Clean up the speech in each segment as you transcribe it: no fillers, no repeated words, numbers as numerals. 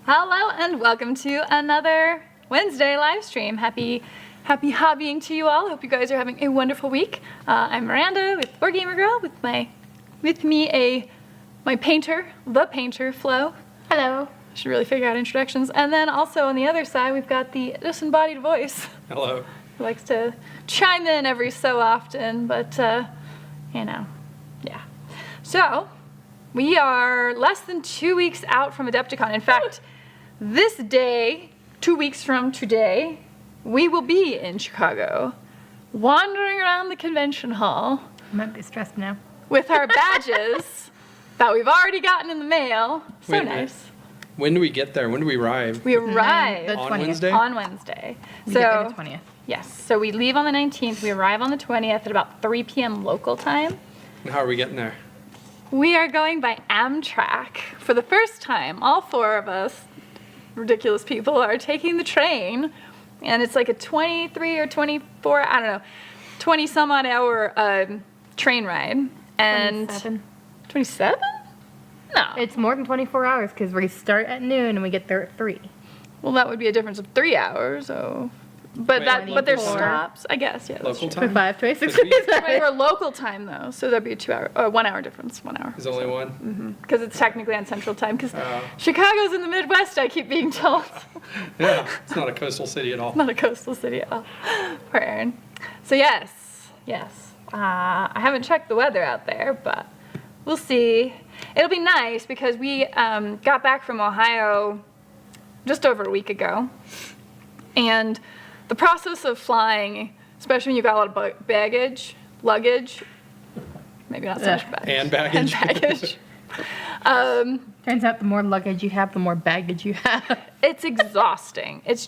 Hello and welcome to another Wednesday live stream. Happy hobbying to you all. Hope you guys are having a wonderful week. I'm Miranda with Board Gamer Girl with my painter, the painter, Flo. Hello. Should really figure out introductions. And then also on the other side we've got the disembodied voice. Hello. Who likes to chime in every so often, but yeah. So we are less than 2 weeks out from Adepticon. In fact, this day, 2 weeks from today, we will be in Chicago, wandering around the convention hall. I might be stressed now. With our badges that we've already gotten in the mail. So Wait a nice. minute. When do we get there? When do we arrive? We arrive The on 20th. Wednesday? on Wednesday. We get there the 20th. Yes, so we leave on the 19th, we arrive on the 20th at about 3 p.m. local time. And how are we getting there? We are going by Amtrak. For the first time, all four of us ridiculous people are taking the train, and it's like a 23 or 24, I don't know, 20 some odd hour train ride. And 27? No. It's more than 24 hours because we start at noon and we get there at 3. Well, that would be a difference of 3 hours, so. But Wait, but there's 24. stops, I guess. Yeah. That's Local true. time? 5, 26. Wait, we're local time though, so that'd be a 1 hour difference. 1 hour. There's only one? Because it's technically on Central Time. Because Oh. Chicago's in the Midwest, I keep being told. Yeah, it's not a coastal city at all. Not a coastal city at all. Poor Aaron. So yes. I haven't checked the weather out there, but we'll see. It'll be nice because we got back from Ohio just over a week ago, and the process of flying, especially when you've got a lot of luggage, maybe not so much baggage. And baggage. And baggage. Turns out the more luggage you have, the more baggage you have. It's exhausting. It's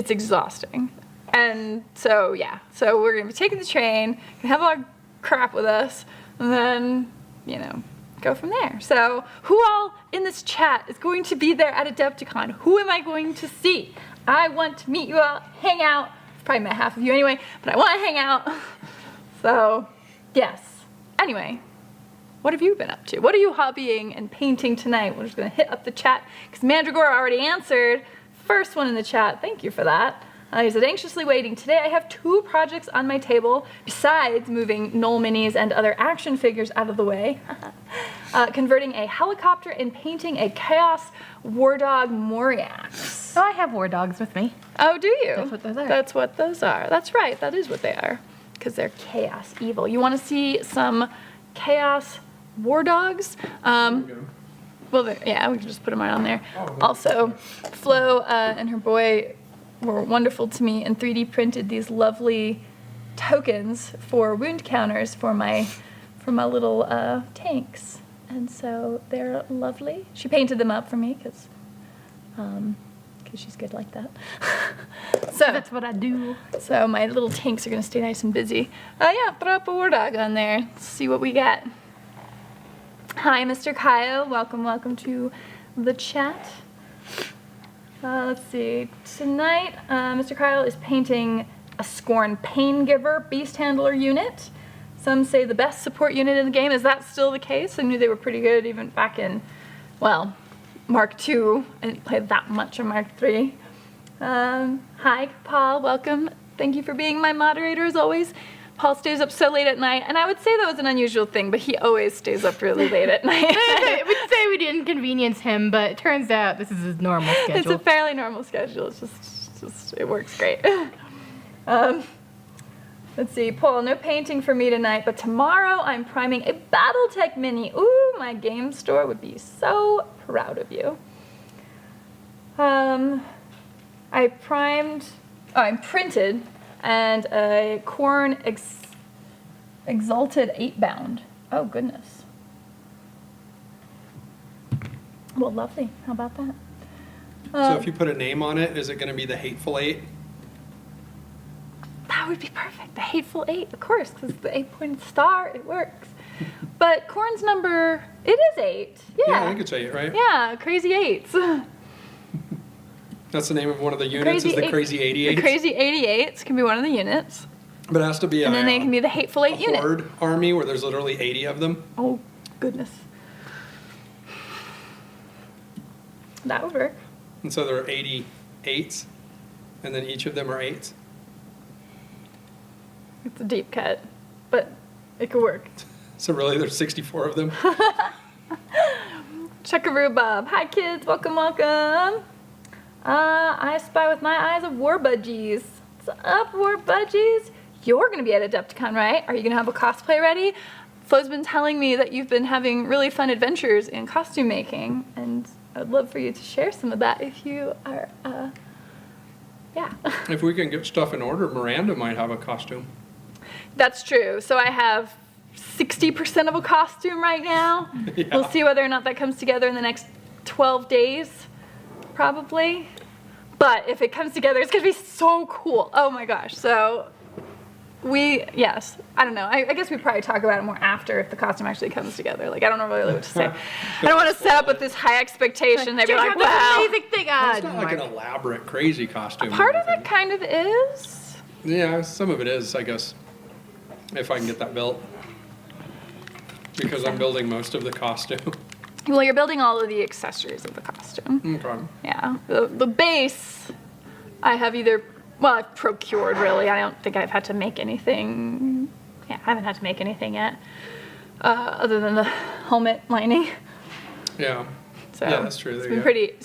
exhausting. And so, yeah. So we're going to be taking the train, gonna have a lot of crap with us, and then, go from there. So who all in this chat is going to be there at Adepticon? Who am I going to see? I want to meet you all, hang out. Probably met half of you anyway, but I want to hang out. So, yes. Anyway, what have you been up to? What are you hobbying and painting tonight? We're just going to hit up the chat because Mandragora already answered. First one in the chat. Thank you for that. He said, anxiously waiting. Today I have 2 projects on my table besides moving Knoll Minis and other action figures out of the way. Converting a helicopter and painting a Chaos War Dog Moriax. Oh, I have war dogs with me. Oh, do you? That's what those are. That's what those are. That's right. That is what they are. Because they're chaos evil. You want to see some Chaos War Dogs? Well, yeah, we can just put them right on there. Also, Flo and her boy were wonderful to me and 3D printed these lovely tokens for wound counters for my little tanks. And so they're lovely. She painted them up for me because she's good like that. So That's what I do. So my little tanks are gonna stay nice and busy. Oh yeah, throw up a war dog on there. Let's see what we get. Hi, Mr. Kyle. Welcome to the chat. Let's see. Tonight, Mr. Kyle is painting a Scorn Pain Giver Beast Handler unit. Some say the best support unit in the game. Is that still the case? I knew they were pretty good even back in, well, Mark II. I didn't play that much of Mark III. Hi, Paul. Welcome. Thank you for being my moderator as always. Paul stays up so late at night, and I would say that was an unusual thing, but he always stays up really late at night. We'd say we didn't inconvenience him, but it turns out this is his normal schedule. It's a fairly normal schedule. It's just it works great. Let's see, Paul, no painting for me tonight, but tomorrow I'm priming a Battletech Mini. Ooh, my game store would be so proud of you. I printed and a Corn Exalted 8-bound. Oh, goodness. Well, lovely. How about that? So if you put a name on it, is it going to be the Hateful Eight? That would be perfect. The Hateful Eight, of course, because the 8-pointed star, it works. But Corn's number, it is 8. Yeah. I think it's 8, right? Yeah, Crazy 8s. That's the name of one of the units, is the Crazy 88. The Crazy 88s can be one of the units. But it has to be And then they can be the Hateful Eight unit. Horde army where there's literally 80 of them. Oh, goodness. That would work. And so there are 88s, and then each of them are 8s. It's a deep cut, but it could work. So really there's 64 of them. Chuckaroo Bob. Hi kids, welcome, welcome. I spy with my eyes of War Budgies. What's up, War Budgies? You're gonna be at Adepticon, right? Are you gonna have a cosplay ready? Flo's been telling me that you've been having really fun adventures in costume making, and I'd love for you to share some of that if you are, yeah. If we can get stuff in order, Miranda might have a costume. That's true. So I have 60% of a costume right now. Yeah. We'll see whether or not that comes together in the next 12 days, probably. But if it comes together, it's gonna be so cool. Oh my gosh. So yes, I don't know. I guess we probably talk about it more after if the costume actually comes together. Like, I don't know really what to say. I don't want to set up with this high expectation. They'd be like, wow. amazing thing. It's not like an elaborate, crazy costume. Part of it kind of is. Yeah, some of it is, I guess, if I can get that built. Because I'm building most of the costume. Well, you're building all of the accessories of the costume. Okay. Yeah. The base, I have I've procured really. I don't think I've had to make anything. Yeah, I haven't had to make anything yet. Other than the helmet lining. Yeah. So Yeah, that's true. It's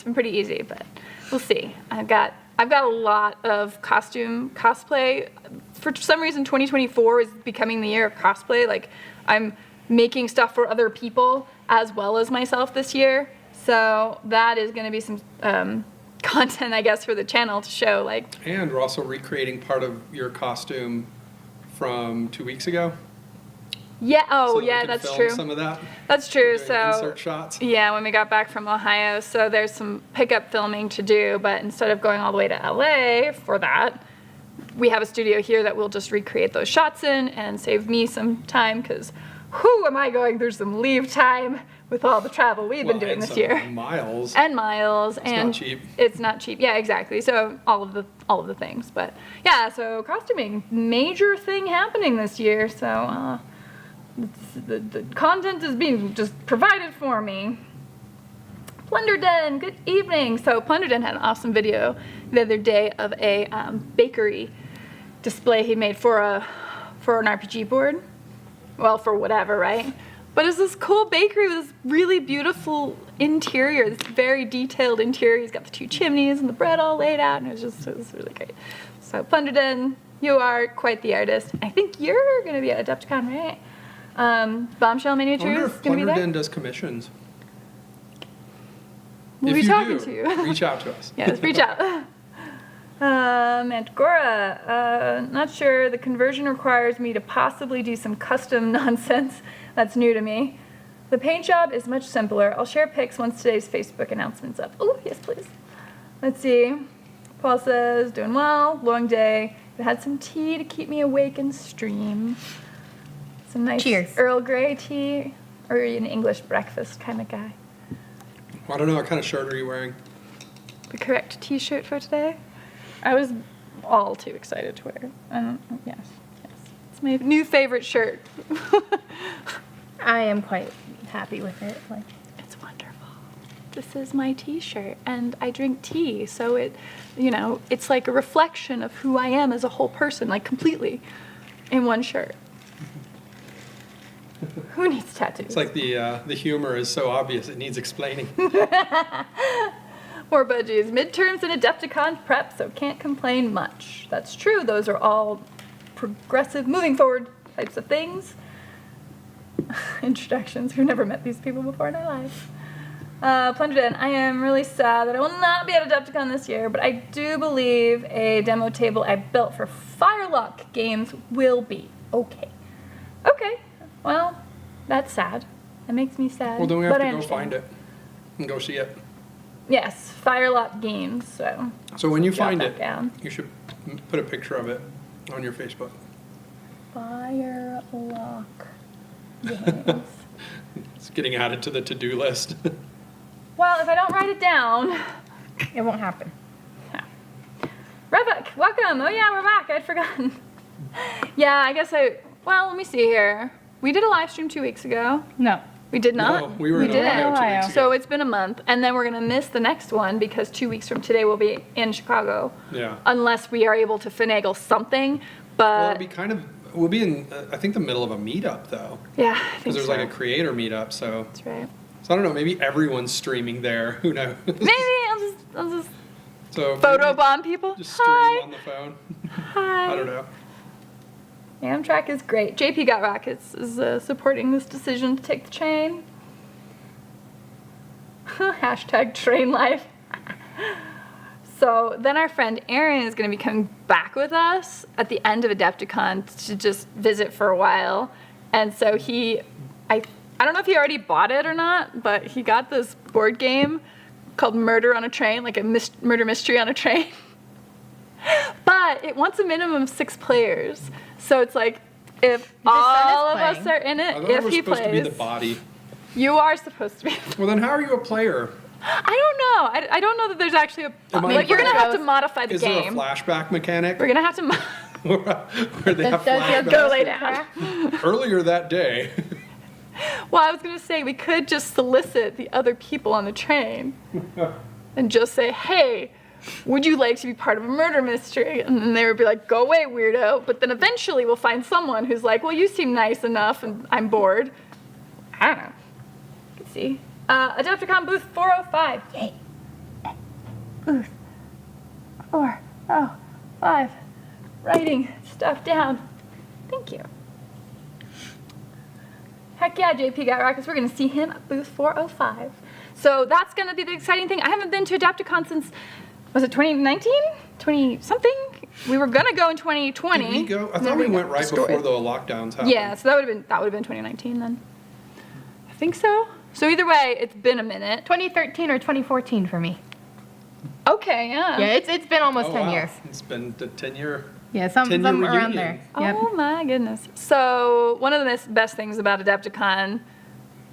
been pretty easy, but we'll see. I've got a lot of cosplay. For some reason 2024 is becoming the year of cosplay. Like, I'm making stuff for other people as well as myself this year. So that is going to be some content, I guess, for the channel to show. Like, And we're also recreating part of your costume from 2 weeks ago. yeah, So that we yeah, can that's film true. some of that. That's true. Doing So insert shots. yeah, when we got back from Ohio, so there's some pickup filming to do, but instead of going all the way to LA for that, we have a studio here that will just recreate those shots in and save me some time, because who am I going through some leave time with all the travel we've been doing and this some year. Miles. And miles. It's and not cheap. It's not cheap. Yeah, exactly. So all of the things. But yeah, so costuming, major thing happening this year. So the content is being just provided for me. Plunderden, good evening. So Plunderden had an awesome video the other day of a bakery display he made for an RPG board. Well, for whatever, right? But it's this cool bakery with this really beautiful interior, this very detailed interior. He's got the 2 chimneys and the bread all laid out, and it was really great. So Plunderden, you are quite the artist. I think you're going to be at Adepticon, right? Bombshell I wonder Miniatures if going to be there? Plunderden does commissions. We'll If be you talking do, to you. reach out to us. Yes, reach out. Antagora, not sure. The conversion requires me to possibly do some custom nonsense. That's new to me. The paint job is much simpler. I'll share pics once today's Facebook announcement's up. Oh, yes, please. Let's see. Paul says, doing well, long day. I had some tea to keep me awake and stream. Some nice Cheers. Earl Grey tea. Or are you an English breakfast kind of guy? I don't know, what kind of shirt are you wearing? The correct t-shirt for today? I was all too excited to wear. Yes. It's my new favorite shirt. I am quite happy with it. Like, It's wonderful. This is my t-shirt, and I drink tea, so it's like a reflection of who I am as a whole person, like completely, in one shirt. Who needs tattoos? It's like the humor is so obvious it needs explaining. More budgies. Midterms and Adepticon prep, so can't complain much. That's true. Those are all progressive, moving forward types of things. Introductions. We've never met these people before in our lives. Plunderden, I am really sad that I will not be at Adepticon this year, but I do believe a demo table I built for Firelock games will be okay. Okay. Well, that's sad. That makes me sad. Well, then we have but to I go understand. find it and go see it. Yes, Firelock Games. So when you jot find that it, down. you should put a picture of it on your Facebook. Firelock Games. It's getting added to the to-do list. Well, if I don't write it down, it won't happen. Revok, welcome. Oh yeah, we're back. I'd forgotten. Yeah, I guess well, let me see here. We did a live stream 2 weeks ago. No. We did not? No, we were in didn't. Ohio 2 weeks ago. So it's been a month, and then we're going to miss the next one because 2 weeks from today we'll be in Chicago. Yeah. Unless we are able to finagle something, Well, but we'll be in, I think, the middle of a meetup, though. yeah, I think Because there's so. like a creator meetup, so. That's right. So I don't know, maybe everyone's streaming there. Who knows? Maybe I'll just So photo maybe bomb people. just stream Hi. on the phone. Hi. I don't know. Amtrak is great. JP Got Rockets is supporting this decision to take the train. Hashtag train life. So then our friend Aaron is going to be coming back with us at the end of Adepticon to just visit for a while. And so I don't know if he already bought it or not, but he got this board game called Murder on a Train, like a murder mystery on a train. But it wants a minimum of 6 players. So it's like, if all of us are in I it, thought if we're he supposed to be plays, the body. you are supposed to be. Well, then how are you a player? I don't know. I don't know that there's actually a. Am I Like, you're gonna have to Ghost? modify the Is game. there a flashback mechanic? We're gonna have to. Where they have Does he have flashbacks? Go lay down. Earlier that day. Well, I was gonna say we could just solicit the other people on the train, and just say, "Hey, would you like to be part of a murder mystery?" And then they would be like, "Go away, weirdo." But then eventually we'll find someone who's like, "Well, you seem nice enough, and I'm bored." I don't know. Let's see. Adepticon booth 405. Yay. Booth 405. Writing stuff down. Thank you. Heck yeah, JP Got Rockets. We're going to see him at booth 405. So that's going to be the exciting thing. I haven't been to Adepticon since, was it 2019? 20-something? We were going to go in 2020. Did we go? I and thought then we got went right destroyed. before the lockdowns happened. Yeah, so that would have been 2019 then. I think so. So either way, it's been a minute. 2013 or 2014 for me. Okay, yeah. Yeah, it's been almost Oh, 10 wow. year. It's been the 10-year. Yeah, some 10-year around reunion. there. Yep. Oh my goodness. So one of the best things about Adepticon,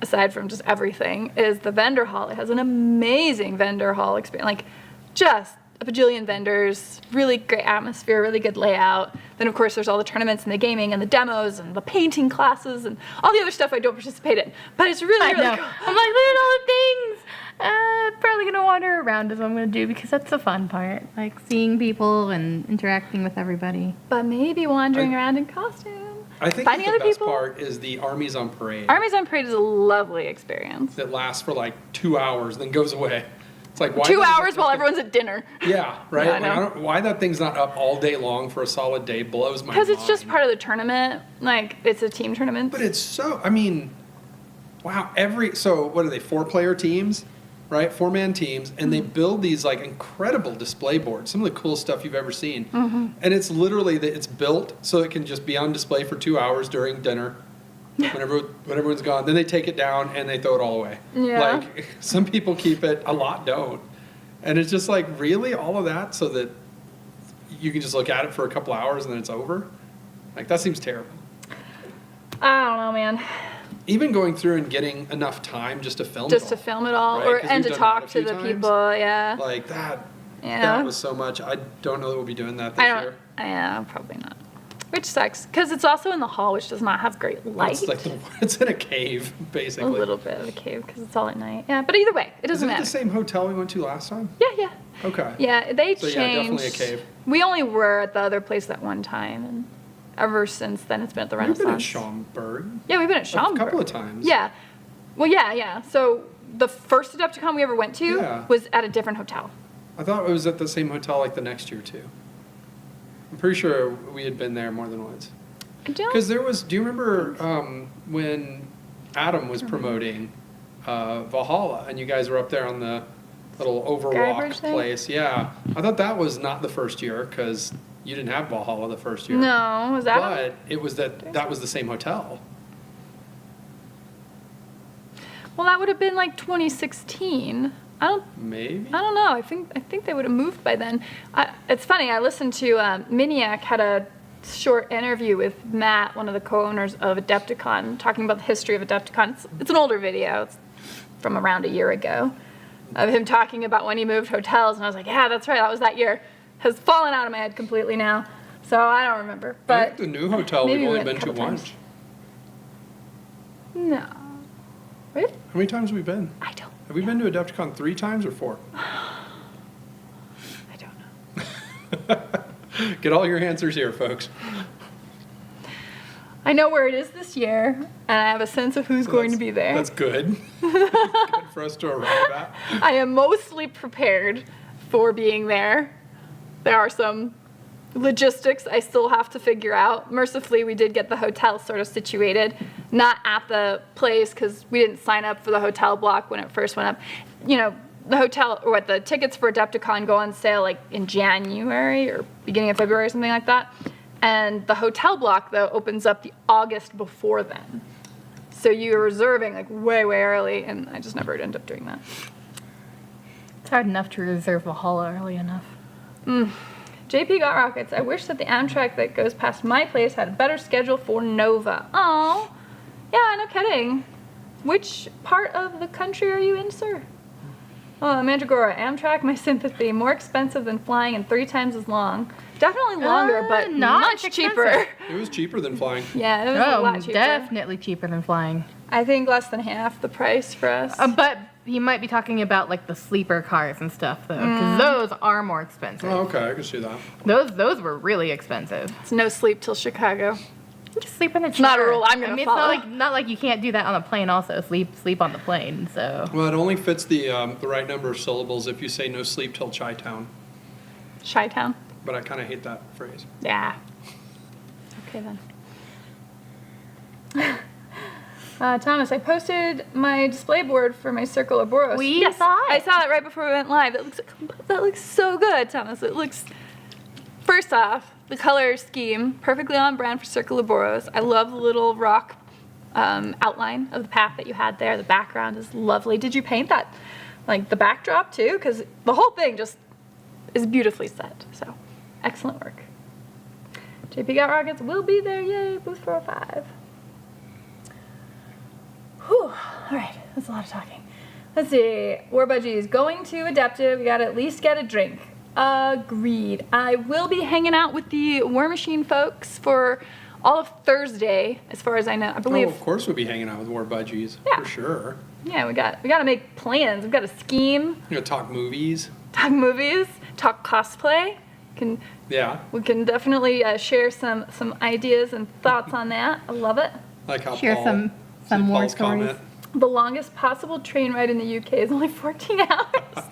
aside from just everything, is the vendor hall. It has an amazing vendor hall experience. Like, just a bajillion vendors, really great atmosphere, really good layout. Then, of course, there's all the tournaments and the gaming and the demos and the painting classes and all the other stuff I don't participate in. But it's really, I really know. cool. I'm like, look at all the things. Probably gonna wander around is what I'm gonna do because that's the fun part, like seeing people and interacting with everybody. But maybe wandering around in costume. I think Finding the other best people. part is the Armies on Parade Armies on Parade is a lovely experience. that lasts for like 2 hours, then goes away. It's like, why 2 doesn't hours it- while everyone's at dinner. Yeah, right. Yeah, I Like, know. why that thing's not up all day long for a solid day blows my mind. Because it's just part of the tournament. Like, it's a team tournament. But it's so. I mean, wow. So what are they? 4-player teams, right? 4-man teams, and they build these like incredible display boards. Some of the coolest stuff you've ever seen. And it's literally that it's built so it can just be on display for 2 hours during dinner. When everyone's gone, then they take it down and they throw it all away. Yeah. Like some people keep it, a lot don't, and it's just like really all of that so that you can just look at it for a couple hours and then it's over. Like that seems terrible. I don't know, man. Even going through and getting enough time just to film Just it to all, film it all, right? 'Cause and we've to done that talk a to few the times. people. Yeah. Like that. Yeah. That was so much. I don't know that we'll be doing that this I don't. year. Yeah, probably not. Which sucks, because it's also in the hall, which does not have great light. It's like it's in a cave a basically. little bit of a cave, because it's all at night. Yeah, but either way, it doesn't Isn't it matter. the same hotel we went to last time? Yeah, yeah. Okay. Yeah, they So, changed. yeah, definitely a cave. We only were at the other place that one time, and ever since then it's been at the We've Renaissance. been at Schaumburg Yeah, we've been at a Schaumburg. couple of times. Yeah. Well, yeah. So the first Adepticon we ever went to Yeah. was at a different hotel. I thought it was at the same hotel like the next year too. I'm pretty sure we had been there more than once. I don't. Because there was, do you remember when Adam was promoting Valhalla and you guys were up there on the little Skybridge overwalk thing? place? Yeah. I thought that was not the first year because you didn't have Valhalla the first year. No, was that? But it was that was the same hotel. Well, that would have been like 2016. Maybe? I don't know. I think they would have moved by then. It's funny. I listened to Miniac had a short interview with Matt, one of the co-owners of Adepticon, talking about the history of Adepticon. It's an older video. It's from around a year ago of him talking about when he moved hotels, and I was like, yeah, that's right. That was that year. Has fallen out of my head completely now, so I don't remember. I But think the new hotel maybe we've we only went been a to couple once. times. No. How many times have we been? I don't. Have we been to Adepticon 3 times or 4? I don't know. Get all your answers here, folks. I know where it is this year, and I have a sense of who's going to be there. That's good. Good for us to arrive at. I am mostly prepared for being there. There are some logistics I still have to figure out. Mercifully, we did get the hotel sort of situated, not at the place because we didn't sign up for the hotel block when it first went up. You know, the hotel or the tickets for Adepticon go on sale like in January or beginning of February or something like that. And the hotel block though opens up the August before then. So you're reserving like way early, and I just never ended up doing that. It's hard enough to reserve a hall early enough. JP got rockets. I wish that the Amtrak that goes past my place had a better schedule for Nova. Oh, yeah, no kidding. Which part of the country are you in, sir? Oh, Mandragora, Amtrak, my sympathy. More expensive than flying and 3 times as long. Definitely longer, but not much expensive. cheaper. It was cheaper than flying. Yeah, it was a lot cheaper. Definitely cheaper than flying. I think less than half the price for us. But you might be talking about like the sleeper cars and stuff though, because those are more expensive. Oh, okay, I can see that. Those were really expensive. It's no sleep till Chicago. Just sleep in the chair. It's not a rule I'm gonna It's follow. not like you can't do that on a plane. Also, sleep on the plane. So Well, it only fits the right number of syllables if you say no sleep till Chi-Town. Chi-Town. But I kind of hate that phrase. Yeah. Okay then. Thomas, I posted my display board for my Circle of Boros. We yes, saw it. I saw it right before we went live. That looks so good, Thomas. It looks. First off, the color scheme perfectly on brand for Circle of Boros. I love the little rock outline of the path that you had there. The background is lovely. Did you paint that, like the backdrop too? Because the whole thing just is beautifully set. So, excellent work. JP Got Rockets will be there. Yay, booth 405. Whew. All right, that's a lot of talking. Let's see. War Budgies, going to Adeptive. We gotta at least get a drink. Agreed. I will be hanging out with the War Machine folks for all of Thursday, as far as I know. I believe. Oh, of course we'll be hanging out with War Budgies. Yeah. For sure. Yeah, we gotta make plans. We've got a scheme. You're gonna talk movies. Talk movies. Talk cosplay. Yeah. We can definitely share some ideas and thoughts on that. I love it. Like how Share Paul, some see war Paul's stories. comment. The longest possible train ride in the UK is only 14 hours.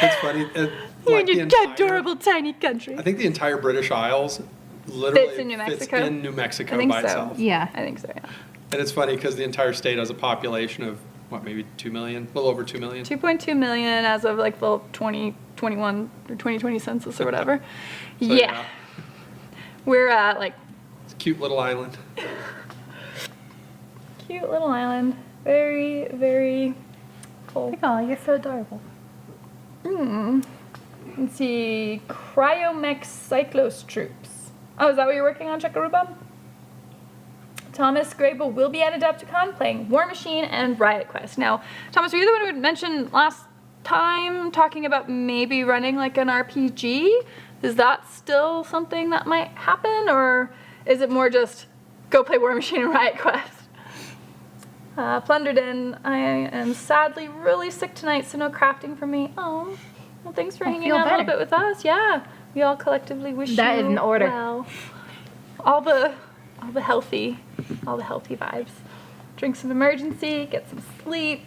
It's funny. You're Like in the your entire- adorable tiny country. I think the entire British Isles literally Fits in New fits Mexico? in New Mexico I think by so. itself. yeah. I think so, yeah. And it's funny because the entire state has a population of, what, maybe 2 million? A little over 2 million? 2.2 million as of like the 2021 or 2020 census or whatever. So, yeah. We're like It's a cute little island. cute little island. Very, very cool. Oh, you're so adorable. Let's see. Cryomech Cyclos Troops. Oh, is that what you're working on, Chakaruba? Thomas Grable will be at Adepticon playing War Machine and Riot Quest. Now, Thomas, were you the one who had mentioned last time talking about maybe running like an RPG? Is that still something that might happen, or is it more just go play War Machine and Riot Quest? Plunderden, I am sadly really sick tonight, so no crafting for me. Oh, well, thanks for hanging feel out a little better. bit with us. Yeah, we all collectively wish That you is in order. well. All the healthy vibes. Drink some emergency, get some sleep.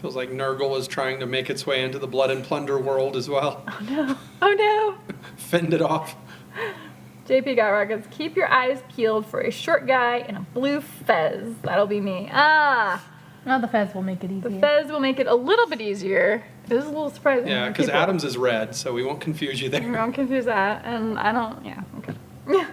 Feels like Nurgle is trying to make its way into the blood and plunder world as well. Oh no. Fend it off. JP Got Rockets, keep your eyes peeled for a short guy in a blue fez. That'll be me. Ah, No, the fez will make it easier. the fez will make it a little bit easier. It is a little surprising. Yeah, for because people. Adams is red, so we won't confuse you there. Don't confuse that, and I don't. Yeah, okay.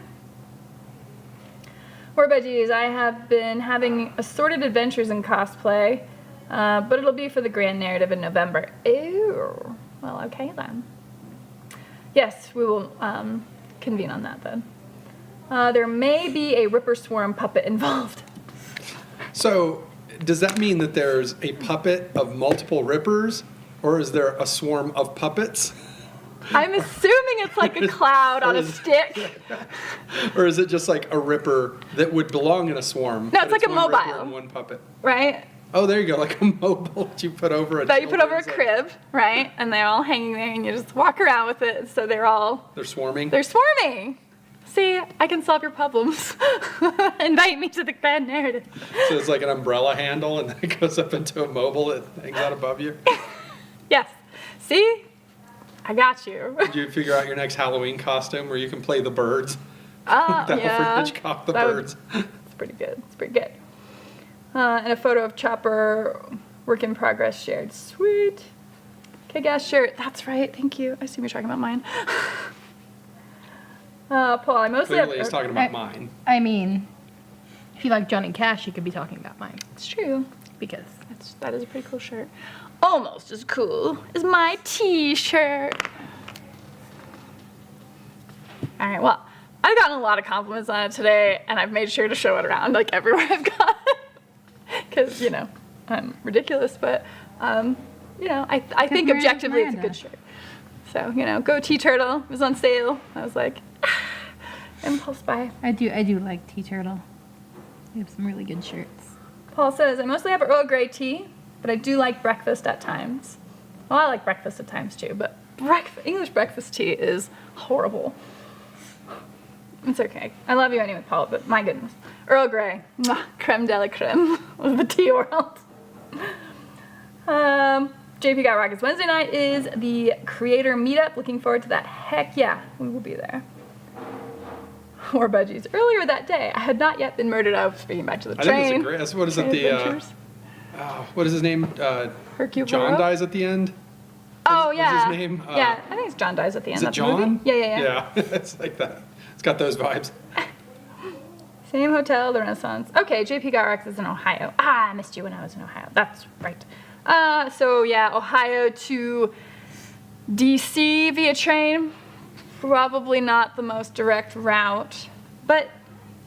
War Budgies, I have been having assorted adventures in cosplay, but it'll be for the grand narrative in November. Ew. Well, okay then. Yes, we will convene on that then. There may be a Ripper Swarm puppet involved. So, does that mean that there's a puppet of multiple rippers, or is there a swarm of puppets? I'm assuming it's like a cloud on a stick. Or is it just like a ripper that would belong in a swarm? No, but it's like a one ripper mobile. and one puppet. Right? Oh, there you go, like a mobile that you put over a that you put over a children's, crib, right? And they're all hanging there, and you just walk around with it. So They're swarming. they're swarming. See, I can solve your problems. Invite me to the grand narrative. So it's like an umbrella handle, and then it goes up into a mobile that hangs out above you. Yes. See, I got you. Did you figure out your next Halloween costume where you can play the birds? Alfred Yeah. Hitchcock, the That would- birds. It's pretty good. It's pretty good. And a photo of Chopper, work in progress shared. Sweet. Kick-ass shirt. That's right. Thank you. I assume you're talking about mine. Paul, I mostly Clearly, have. he's talking about mine. I mean, if you like Johnny Cash, you could be talking about mine. It's true. Because That is a pretty cool shirt. Almost as cool as my T-shirt. All right. Well, I've gotten a lot of compliments on it today, and I've made sure to show it around like everywhere I've gone. Because I'm ridiculous, but I think we're in objectively it's a Atlanta. good shirt. So go T-Turtle. It was on sale. I was like, impulse buy. I do like T-Turtle. They have some really good shirts. Paul says, I mostly have Earl Grey tea, but I do like breakfast at times. Well, I like breakfast at times too, but English breakfast tea is horrible. It's okay. I love you anyway, Paul, but my goodness. Earl Grey, mwah, creme de la creme of the tea world. JP Got Rockets Wednesday night is the creator meetup. Looking forward to that. Heck yeah, we will be there. Or budgies. Earlier that day, I had not yet been murdered. I was speaking back to the I train. think it's a great. What is it? Train The adventures. what is his name? Hercule John Poirot? dies at the end. Oh, What's yeah. his name? Yeah, I think it's John dies at the end Is it of the movie. John? Yeah. Yeah, it's like that. It's got those vibes. Same hotel, the Renaissance. Okay, JP Got Rex is in Ohio. I missed you when I was in Ohio. That's right. Ohio to DC via train. Probably not the most direct route. But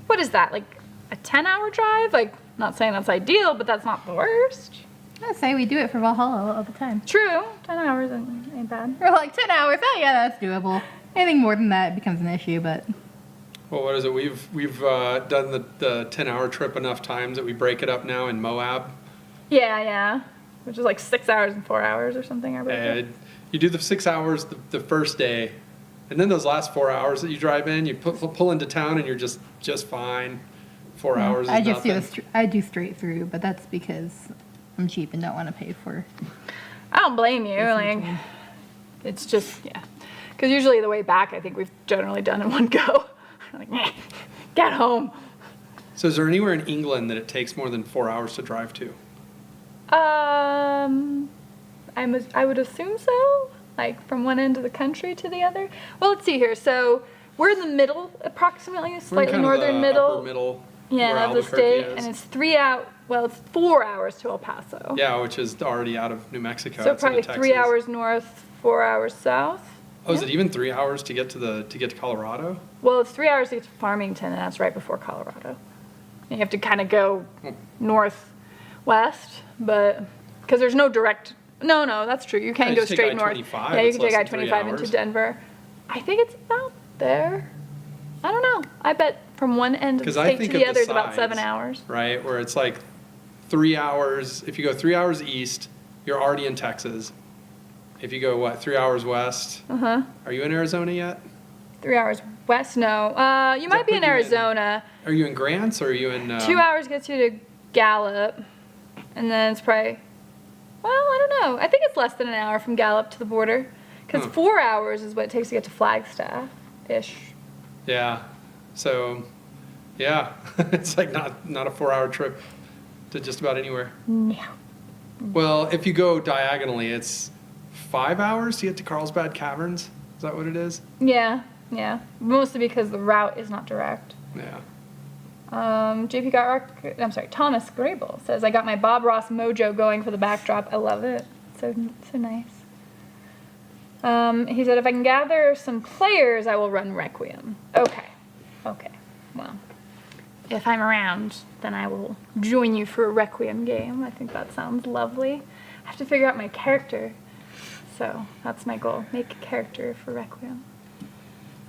what is that, like a 10-hour drive? Like, not saying that's ideal, but that's not the worst. I say we do it for Valhalla all the time. True, 10 hours ain't bad. We're like 10 hours. Oh yeah, that's doable. Anything more than that becomes an issue, but Well, what is it? We've done the 10-hour trip enough times that we break it up now in Moab. Yeah. Which is like 6 hours and 4 hours or something, I believe. And you do the 6 hours the first day, and then those last 4 hours that you drive in, you pull into town, and you're just fine. 4 hours is I just nothing. I do straight through, but that's because I'm cheap and don't want to pay for. I don't blame you. Like, it's just, yeah. Because usually the way back, I think we've generally done in one go. Like, meh, get home. So is there anywhere in England that it takes more than 4 hours to drive to? I would assume so. Like, from one end of the country to the other. Well, let's see here. So we're in the middle, approximately, We're in slightly kind of northern the middle. upper middle. Yeah, where of the Albuquerque state, is. and it's 3 out. Well, it's 4 hours to El Paso. Yeah, which is already out of New Mexico. So It's into probably 3 Texas. hours north, 4 hours south. Oh, is it even 3 hours to get to Colorado? Well, it's 3 hours to get to Farmington, and that's right before Colorado. You have to kind of go northwest, but because there's no direct. No, that's true. You can Yeah, go just take straight north. I-25, Yeah, you it's can take less than 3 I-25 into hours. Denver. I think it's about there. I don't know. I bet from one end of the 'Cause I state think to of the the other is about 7 sides. hours. Right, where it's like 3 hours. If you go 3 hours east, you're already in Texas. If you go 3 hours west? Are you in Arizona yet? 3 hours west? No. You might be put in you in- Arizona. Are you in Grants or are you in? 2 hours gets you to Gallup, and then it's probably. Well, I don't know. I think it's less than an hour from Gallup to the border, because 4 hours is what it takes to get to Flagstaff-ish. Yeah. So, yeah, it's like not a 4 hour trip to just about anywhere. No. Well, if you go diagonally, it's 5 hours to get to Carlsbad Caverns. Is that what it is? Yeah. Mostly because the route is not direct. Yeah. Thomas Grable says, I got my Bob Ross mojo going for the backdrop. I love it. So nice. He said, if I can gather some players, I will run Requiem. Okay. Well, if I'm around, then I will join you for a Requiem game. I think that sounds lovely. I have to figure out my character. So that's my goal. Make a character for Requiem.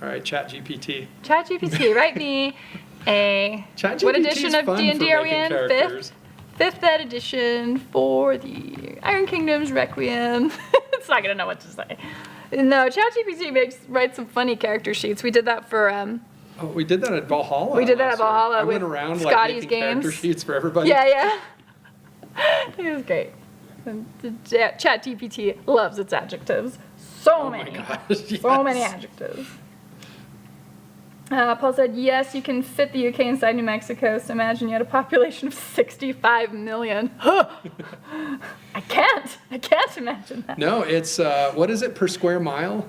All right, ChatGPT. ChatGPT, write me a... ChatGPT What edition is of fun D&D for are we making in? characters. 5th ed edition for the Iron Kingdoms Requiem. It's not gonna know what to say. No, ChatGPT writes some funny character sheets. We did that for Oh, we did that at Valhalla. We did that at last year. Valhalla I with went around Scotty's like making character games. sheets for everybody. Yeah. It was great. And the ChatGPT loves its adjectives. So Oh many. my gosh, So many yes. adjectives. Paul said, yes, you can fit the UK inside New Mexico, so imagine you had a population of 65 million. I can't imagine that. No, it's, what is it per square mile?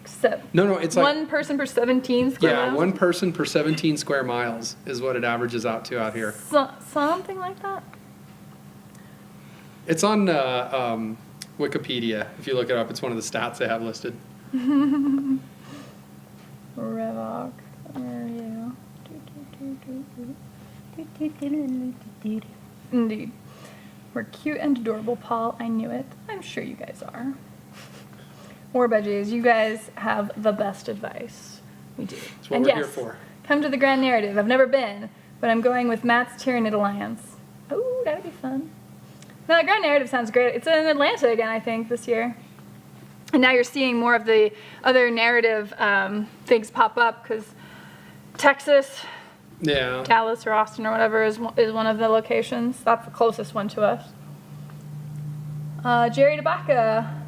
Except No, it's like, one person per 17 square yeah, miles? one person per 17 square miles is what it averages out to out here. Something like that? It's on Wikipedia. If you look it up, it's one of the stats they have listed. Revok, where are you? Indeed. We're cute and adorable, Paul. I knew it. I'm sure you guys are. War Budgies, you guys have the best advice. We do. That's what And we're yes, here for. come to the Grand Narrative. I've never been, but I'm going with Matt's Tyranid Alliance. Oh, that'd be fun. No, the Grand Narrative sounds great. It's in Atlanta again, I think, this year. And now you're seeing more of the other narrative things pop up because Texas, Yeah. Dallas, or Austin, or whatever is one of the locations. That's the closest one to us. Jerry DeBaca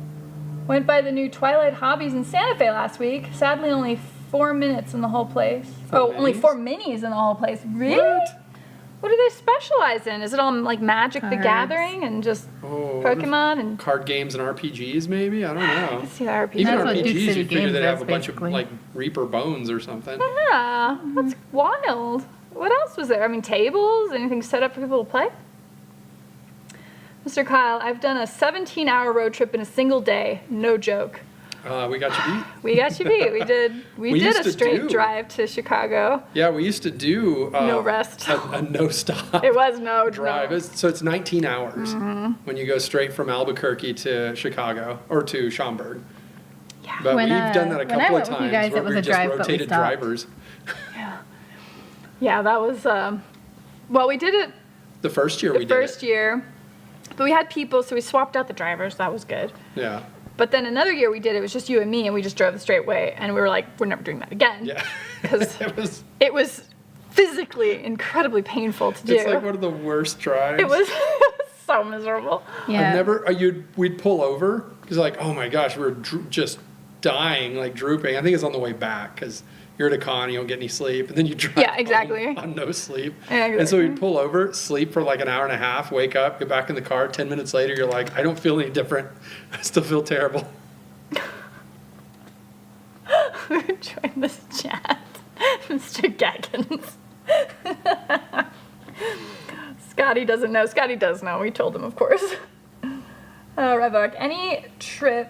went by the new Twilight Hobbies in Santa Fe last week. Sadly, only 4 minutes in the whole place. Only minis? 4 minis in the whole place. Really? What? What do they specialize in? Is it all like Magic the Cards. Gathering and just Oh, Pokemon and card games and RPGs, maybe? I don't know. let's see the RPG? Even That's what Duke RPGs, City you figure Games they'd have does, a bunch basically. of like Reaper Bones or something. Yeah, that's wild. What else was there? I mean, tables? Anything set up for people to play? Mr. Kyle, I've done a 17-hour road trip in a single day. No joke. We got you beat. We got you beat. We We did used a to straight do- drive to Chicago. Yeah, we used to do No rest. a no stop. It was no drive. No. So it's 19 hours when you go straight from Albuquerque to Chicago or to Schaumburg. Yeah. But When, we've done that a when I couple of went with you times guys, where it was we a just drive, but we rotated stopped. drivers. Yeah, that was, well, we did it The first year the we did first it. year, but we had people, so we swapped out the drivers. That was good. Yeah. But then another year we did it was just you and me, and we just drove the straight way, and we were like, we're never doing that again. Yeah. 'Cause it was it was physically incredibly painful to do. it's like one of the worst drives. It was so miserable. Yeah. I've never we'd pull over because like, oh my gosh, we were just dying, like drooping. I think it's on the way back because you're at a con, you don't get any sleep, and then you drive Yeah, exactly. home on no sleep. Yeah, And so exactly. we'd pull over, sleep for like an hour and a half, wake up, get back in the car. 10 minutes later, you're like, I don't feel any different. I still feel terrible. Join this chat, Mr. Gaggins. Scotty doesn't know. Scotty does know. We told him, of course. Revok, any trip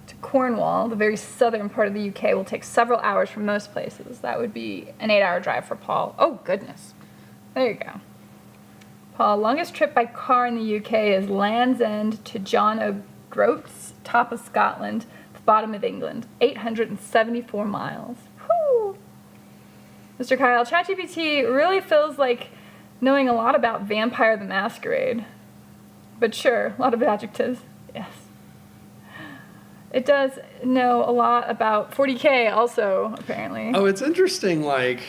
to Cornwall, the very southern part of the UK, will take several hours from most places. That would be an 8-hour drive for Paul. Oh, goodness. There you go. Paul, longest trip by car in the UK is Land's End to John O'Groats, top of Scotland, the bottom of England. 874 miles. Whew. Mr. Kyle, ChatGPT really feels like knowing a lot about Vampire the Masquerade. But sure, a lot of adjectives. Yes. It does know a lot about 40K also, apparently. Oh, it's interesting. Like,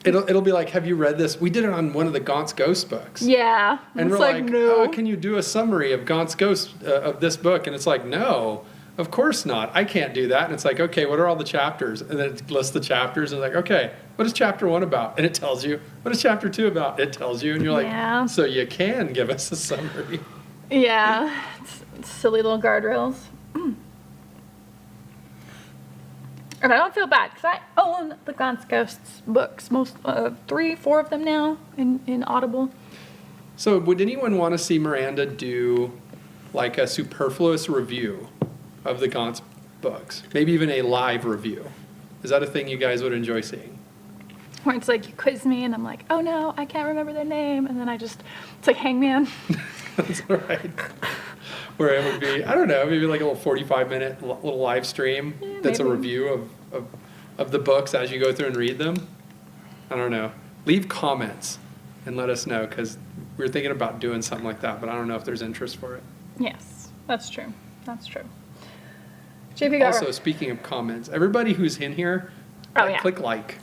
it'll be like, have you read this? We did it on one of the Gaunt's Ghost books. Yeah. And it's we're like, no. oh, can you do a summary of Gaunt's Ghost of this book? And it's like, no, of course not. I can't do that. And it's like, okay, what are all the chapters? And then it lists the chapters and it's like, okay, what is chapter 1 about? And it tells you. What is chapter 2 about? It tells you. And you're like, Yeah. so you can give us a summary. Yeah. It's silly little guardrails. And I don't feel bad because I own the Gaunt's Ghosts books, 3, 4 of them now in Audible. So would anyone want to see Miranda do like a superfluous review of the Gaunt's books? Maybe even a live review. Is that a thing you guys would enjoy seeing? Where it's like you quiz me and I'm like, oh no, I can't remember their name. And then it's like Hangman. That's all right. Where it would be, I don't know, maybe like a little 45-minute little live stream that's a maybe. review of the books as you go through and read them. I don't know. Leave comments and let us know because we were thinking about doing something like that, but I don't know if there's interest for it. Yes, that's true. That's true. JP got Also, speaking of comments, everybody who's in here, click like.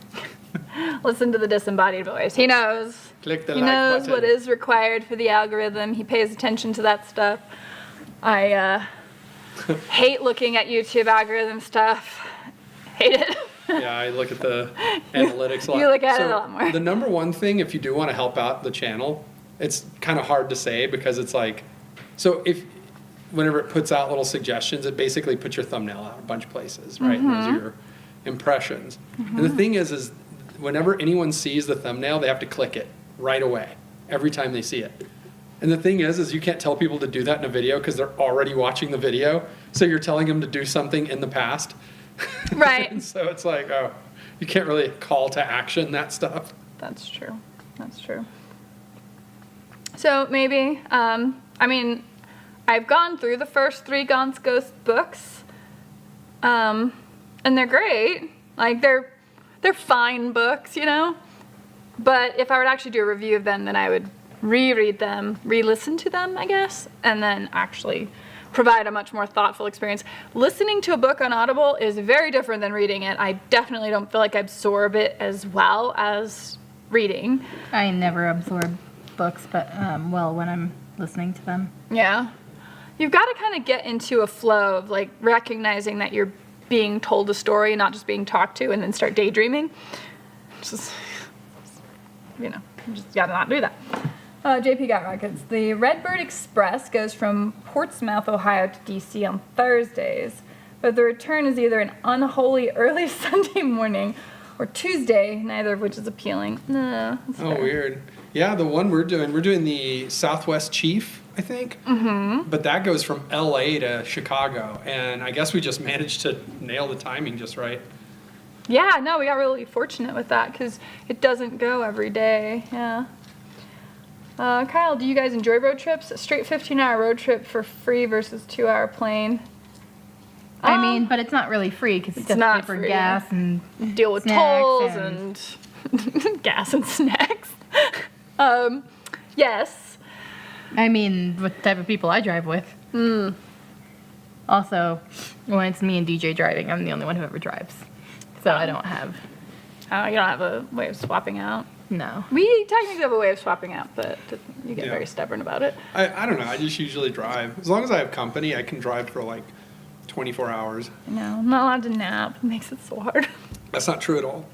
Listen to the disembodied voice. He knows. Click the he like knows button. what is required for the algorithm. He pays attention to that stuff. I hate looking at YouTube algorithm stuff. Hate it. Yeah, I look at the analytics a lot. You look at it a lot more. The number one thing, if you do want to help out the channel, it's kind of hard to say because it's like, so whenever it puts out little suggestions, it basically puts your thumbnail out a bunch of places, right? And those are your impressions. And the thing is whenever anyone sees the thumbnail, they have to click it right away, every time they see it. And the thing is you can't tell people to do that in a video because they're already watching the video. So you're telling them to do something in the past. Right. And so it's like, oh, you can't really call to action that stuff. That's true. That's true. So maybe, I mean, I've gone through the first 3 Gaunt's Ghost books, and they're great. Like, they're fine books, you know? But if I were to actually do a review of them, then I would reread them, re-listen to them, I guess, and then actually provide a much more thoughtful experience. Listening to a book on Audible is very different than reading it. I definitely don't feel like I absorb it as well as reading. I never absorb books, but well, when I'm listening to them. Yeah. You've got to kind of get into a flow of like recognizing that you're being told a story, not just being talked to, and then start daydreaming. Just, you know, you just got to not do that. JP got rockets. The Redbird Express goes from Portsmouth, Ohio to DC on Thursdays, but the return is either an unholy early Sunday morning or Tuesday, neither of which is appealing. No, that's Oh, fair. weird. Yeah, the one we're doing the Southwest Chief, I think. Mm-hmm. But that goes from LA to Chicago, and I guess we just managed to nail the timing just right. Yeah, no, we got really fortunate with that because it doesn't go every day. Yeah. Kyle, do you guys enjoy road trips? A straight 15-hour road trip for free versus 2-hour plane. I mean, but it's not really free because it's not not for free. gas and Deal with snacks tolls and- and gas and snacks. Yes. I mean, what type of people I drive with. Also, when it's me and DJ driving, I'm the only one who ever drives. So I don't have, Oh, you don't have a way of swapping out. no. We technically have a way of swapping out, but you get Yeah. very stubborn about it. I don't know. I just usually drive. As long as I have company, I can drive for like 24 hours. No, I'm not allowed to nap. It makes it so hard. That's not true at all.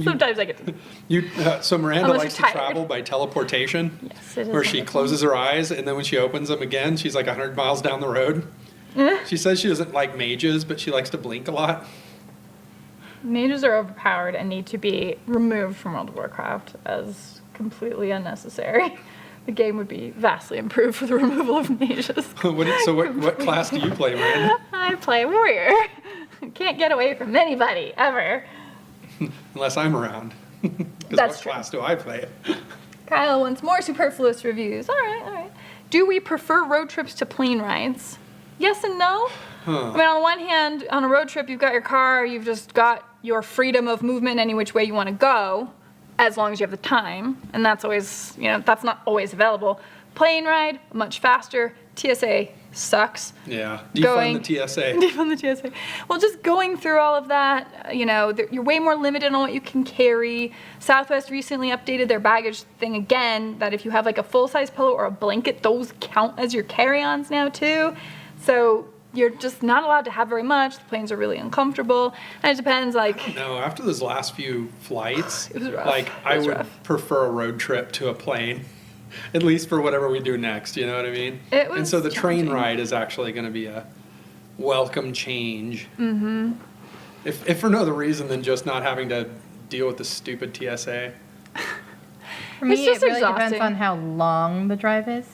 Sometimes I get to. So Miranda Unless likes to you're tired. travel by teleportation, Yes, it is. where she wonderful. closes her eyes, and then when she opens them again, she's like 100 miles down the road. She says she doesn't like mages, but she likes to blink a lot. Mages are overpowered and need to be removed from World of Warcraft as completely unnecessary. The game would be vastly improved for the removal of mages. What class do you play, Miranda? I play warrior. Can't get away from anybody, ever. Unless I'm around. Because That's what true. class do I play? Kyle wants more superfluous reviews. All right. Do we prefer road trips to plane rides? Yes and no. I mean, on the one hand, on a road trip, you've got your car, you've just got your freedom of movement any which way you want to go, as long as you have the time, and that's always, that's not always available. Plane ride, much faster. TSA sucks. Yeah. Going- Defund the TSA. Defund the TSA. Well, just going through all of that, you're way more limited on what you can carry. Southwest recently updated their baggage thing again, that if you have like a full-size pillow or a blanket, those count as your carry-ons now too. So you're just not allowed to have very much. The planes are really uncomfortable. And it depends, like, No, after those last few flights, It was rough. like It I was would rough. prefer a road trip to a plane. At least for whatever we do next, you know what I mean? It And was so the train challenging. ride is actually going to be a welcome change. Mm-hmm. If for no other reason than just not having to deal with the stupid TSA. For me, It's just it really depends exhausting. on how long the drive is.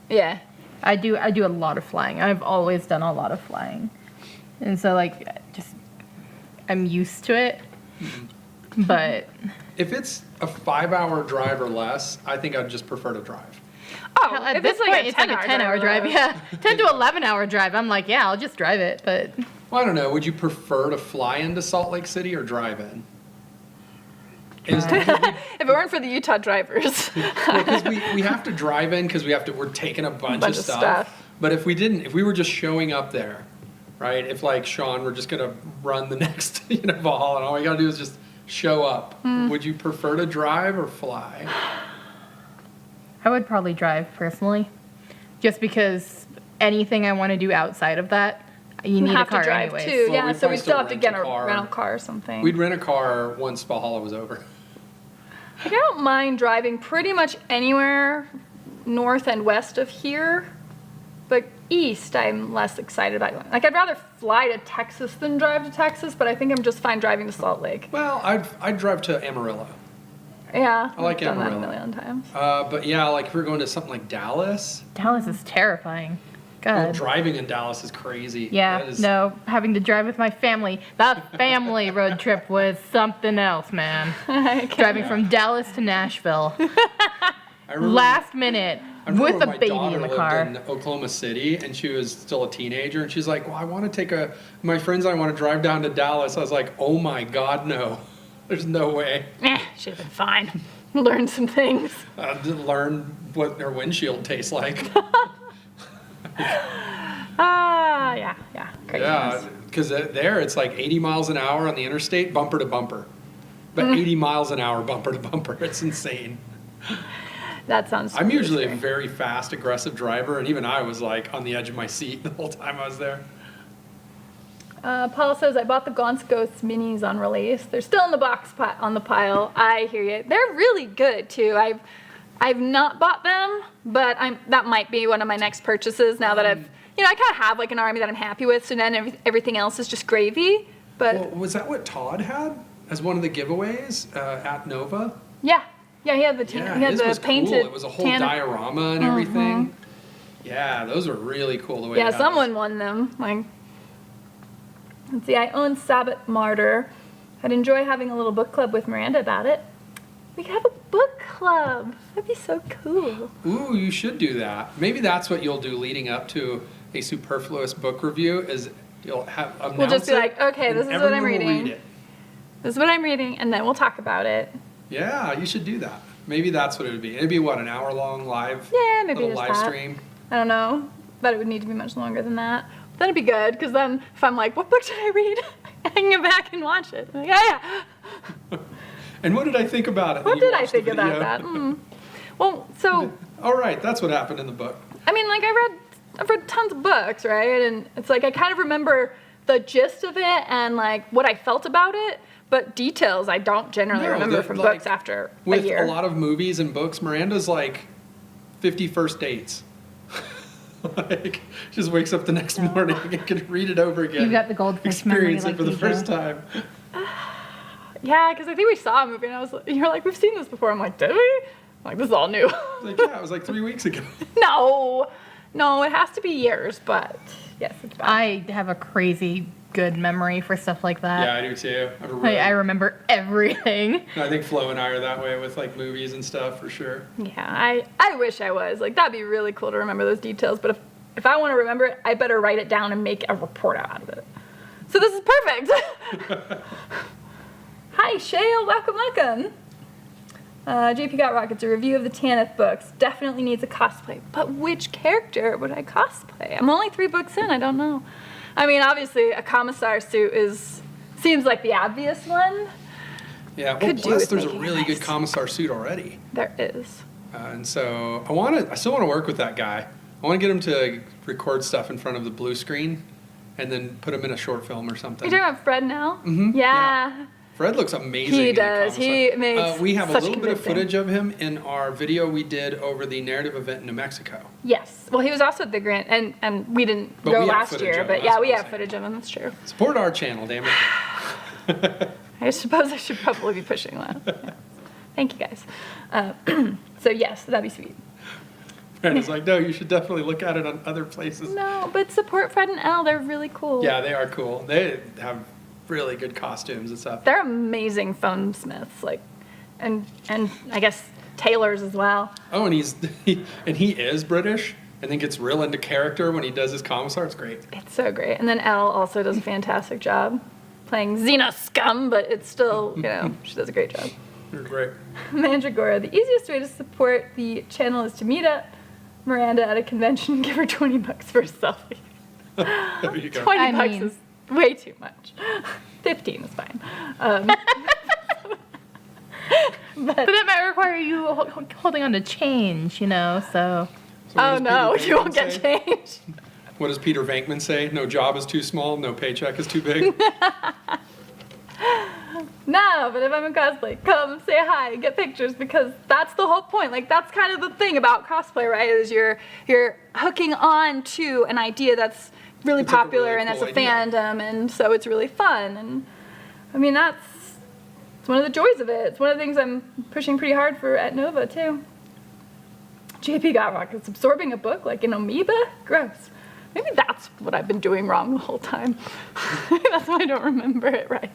yeah. I do a lot of flying. I've always done a lot of flying. And so, like, I'm used to it. But If it's a 5-hour drive or less, I think I'd just prefer to drive. Oh, at if this it's like point, a it's like a 10-hour drive. though. Yeah, 10 to 11-hour drive. I'm like, yeah, I'll just drive it. But Well, I don't know. Would you prefer to fly into Salt Lake City or drive in? is If it weren't for the Utah drivers. because we have to drive in because we're taking a bunch of stuff. But if we were just showing up there, right? If like Sean were just gonna run the next Valhalla, and all we gotta do is just show up, would you prefer to drive or fly? I would probably drive personally, just because anything I want to do outside of that, you need a car to drive anyways. too. Well, Yeah, we'd so we probably still have to rent get a a car. rental car or something. We'd rent a car once Valhalla was over. Like, I don't mind driving pretty much anywhere north and west of here, but east I'm less excited about going. Like, I'd rather fly to Texas than drive to Texas, but I think I'm just fine driving to Salt Lake. Well, I'd drive to Amarillo. Yeah, I like I've done that a Amarillo. million times. But yeah, like if we're going to something like Dallas, Dallas is terrifying. well, God. driving in Dallas is crazy. Yeah, That is- no, having to drive with my family. That family road trip was something else, man. Driving from Dallas to Nashville. I remember, Last minute, I remember with a when my baby daughter in the lived car. in Oklahoma City, and she was still a teenager, and she's like, "Well, I want to take my friends and I want to drive down to Dallas." I was like, "Oh my God, no! There's no way." Should have been fine. Learn some things. To learn what their windshield tastes like. Yeah. Crazy. Yeah, because there it's like 80 miles an hour on the interstate, bumper to bumper. But 80 miles an hour, bumper to bumper. It's insane. That sounds I'm really usually a scary. very fast, aggressive driver, and even I was like on the edge of my seat the whole time I was there. Paul says, I bought the Gaunt's Ghosts minis on release. They're still in the box on the pile. I hear you. They're really good, too. I've not bought them, but that might be one of my next purchases now that I kind of have like an army that I'm happy with, so then everything else is just gravy. But Well, was that what Todd had as one of the giveaways at Nova? yeah, he had the Yeah, he had his the was painted cool. It was a whole tan- diorama and everything. Yeah, those were really cool. The way Yeah, that someone won them. Like, let's see, I own Sabbath Martyr. I'd enjoy having a little book club with Miranda about it. We could have a book club. That'd be so cool. Ooh, you should do that. Maybe that's what you'll do leading up to a superfluous book review. Is you'll have We'll just be announce it, like, okay, and this is what I'm everyone will reading. read it. This is what I'm reading, and then we'll talk about it. Yeah, you should do that. Maybe that's what it would be. It'd be what, an hour long live, Yeah, maybe little just live that. stream. I don't know, but it would need to be much longer than that. Then it'd be good, because then if I'm like, what book should I read? I can go back and watch it. Like, yeah. And what did I think about it? What Then you did I watch the think about video. that? Well, so, All right, that's what happened in the book. I mean, like, I've read tons of books, right? And it's like I kind of remember the gist of it and like what I felt about it, but details I don't generally No, remember the- from like, books after a With year. a lot of movies and books, Miranda's like 50 first dates. Like, just wakes up the next morning and can read it over again. You got the goldfish memory Experience like it for the you do. first time. Yeah, because I think we saw a movie and you're like, we've seen this before. I'm like, did we? I'm like, this is all new. Like, yeah, it was like 3 weeks ago. No, it has to be years, but yes, it's bad. I have a crazy good memory for stuff like that. Yeah, I do too. I have a Like, really- I remember everything. I think Flo and I are that way with like movies and stuff for sure. Yeah, I wish I was. Like, that'd be really cool to remember those details, but if I want to remember it, I better write it down and make a report out of it. So this is perfect. Hi, Shale. Welcome. JP Got Rockets, a review of the Tanith books. Definitely needs a cosplay. But which character would I cosplay? I'm only 3 books in. I don't know. I mean, obviously, a commissar suit seems like the obvious one. Yeah, well, Could do plus with there's a making it really good nice. commissar suit already. There is. And so I still want to work with that guy. I want to get him to record stuff in front of the blue screen and then put him in a short film or something. You're talking about Fred now? Mhm, Yeah. Fred looks amazing. He in the does. commissar. He makes We have a such little bit of convincing. footage of him in our video we did over the narrative event in New Mexico. Yes. Well, he was also at the Grant, and we didn't But go we have last footage year, of him, but that's yeah, what we I'm have saying. footage of him. That's true. Support our channel, damn it. I suppose I should probably be pushing that. Yeah. Thank you, guys. So yes, that'd be sweet. Fred is like, no, you should definitely look at it on other places. No, but support Fred and Elle. They're really cool. Yeah, they are cool. They have really good costumes and stuff. They're amazing phone smiths, like, and I guess tailors as well. Oh, and he is British and then gets real into character when he does his commissar. It's great. It's so great. And then Elle also does a fantastic job playing Xena Scum, but it's still, she does a great job. You're great. Mandragora, the easiest way to support the channel is to meet up Miranda at a convention and give her $20 for a selfie. There you go. 20 I bucks mean- is way too much. 15 is fine. But that might require you holding on to change, you know, so. So what Oh does no, Peter you won't Venkman get say? change. What does Peter Venkman say? No job is too small, no paycheck is too big. No, but if I'm in cosplay, come say hi and get pictures because that's the whole point. Like that's kind of the thing about cosplay, right? Is you're hooking on to an idea that's really It's like a popular really and that's cool a idea. fandom, and so it's really fun. And I mean it's one of the joys of it. It's one of the things I'm pushing pretty hard for at Nova too. JP Gotrock is absorbing a book like an amoeba? Gross. Maybe that's what I've been doing wrong the whole time. That's why I don't remember it right.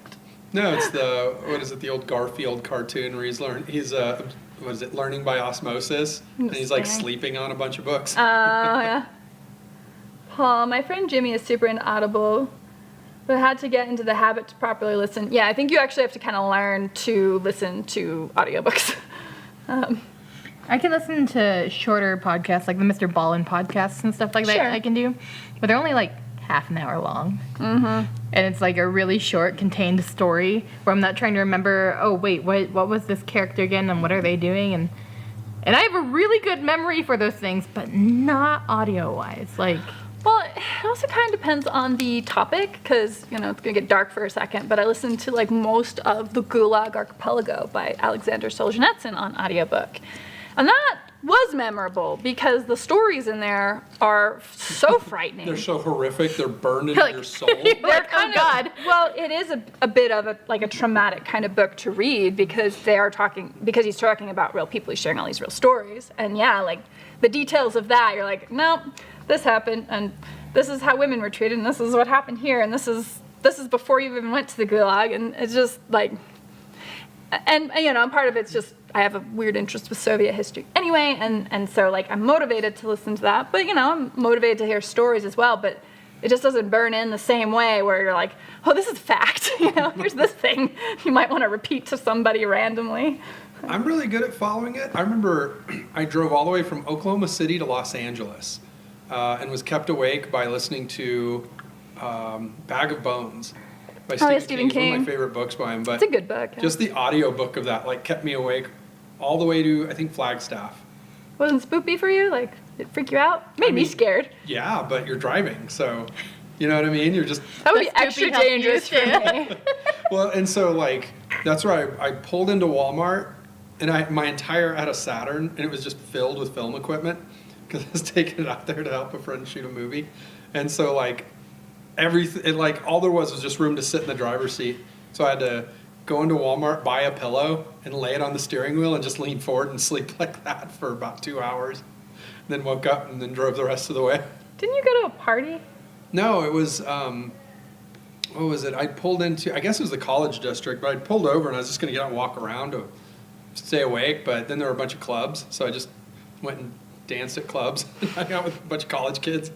No, it's the old Garfield cartoon where he's learning by osmosis, and he's like Staring. sleeping on a bunch of books. Oh, yeah. Paul, my friend Jimmy is super into Audible, but had to get into the habit to properly listen. Yeah, I think you actually have to kind of learn to listen to audiobooks. I can listen to shorter podcasts, like the Mr. Ballin podcasts and stuff like that. Sure. I can do, but they're only like half an hour long. Mm-hmm. And it's like a really short, contained story where I'm not trying to remember. Oh wait, what was this character again, and what are they doing? And I have a really good memory for those things, but not audio wise. Like, Well, it also kind of depends on the topic, because, you know, it's going to get dark for a second, but I listened to, like, most of the Gulag Archipelago by Alexander Solzhenitsyn on audiobook. And that was memorable, because the stories in there are so frightening. They're so horrific. They're burned into Like- your soul. They're Like, oh, kind of, God. Well, it is a bit of a traumatic kind of book to read because he's talking about real people. He's sharing all these real stories. And yeah, like the details of that, you're like, no, this happened, and this is how women were treated, and this is what happened here, and this is before you even went to the Gulag, and it's just like, and you know, part of it's just I have a weird interest with Soviet history anyway, and so like I'm motivated to listen to that, but you know, I'm motivated to hear stories as well, but it just doesn't burn in the same way where you're like, oh, this is fact, you know, here's this thing you might want to repeat to somebody randomly. I'm really good at following it. I remember I drove all the way from Oklahoma City to Los Angeles and was kept awake by listening to Bag of Bones by Oh, yeah, Stephen Stephen King. It's one of King. my favorite books by him. But It's a good book. Yeah. just the audio book of that like kept me awake all the way to, I think, Flagstaff. Wasn't spoopy for you? Like, did it freak you out? Made me mean- scared. Yeah, but you're driving, so you know what I mean? You're just That would be Spoopy extra helped you dangerous for too. me. well, and so like that's where I pulled into Walmart, and I had a Saturn, and it was just filled with film equipment because I was taking it out there to help a friend shoot a movie, and so like everything, like all there was just room to sit in the driver's seat, so I had to go into Walmart, buy a pillow, and lay it on the steering wheel, and just lean forward and sleep like that for about 2 hours, then woke up and then drove the rest of the way. Didn't you go to a party? No, it was, what was it? I pulled into, I guess it was the college district, but I pulled over and I was just going to get out and walk around to stay awake, but then there were a bunch of clubs, so I just went and danced at clubs and hung out with a bunch of college kids.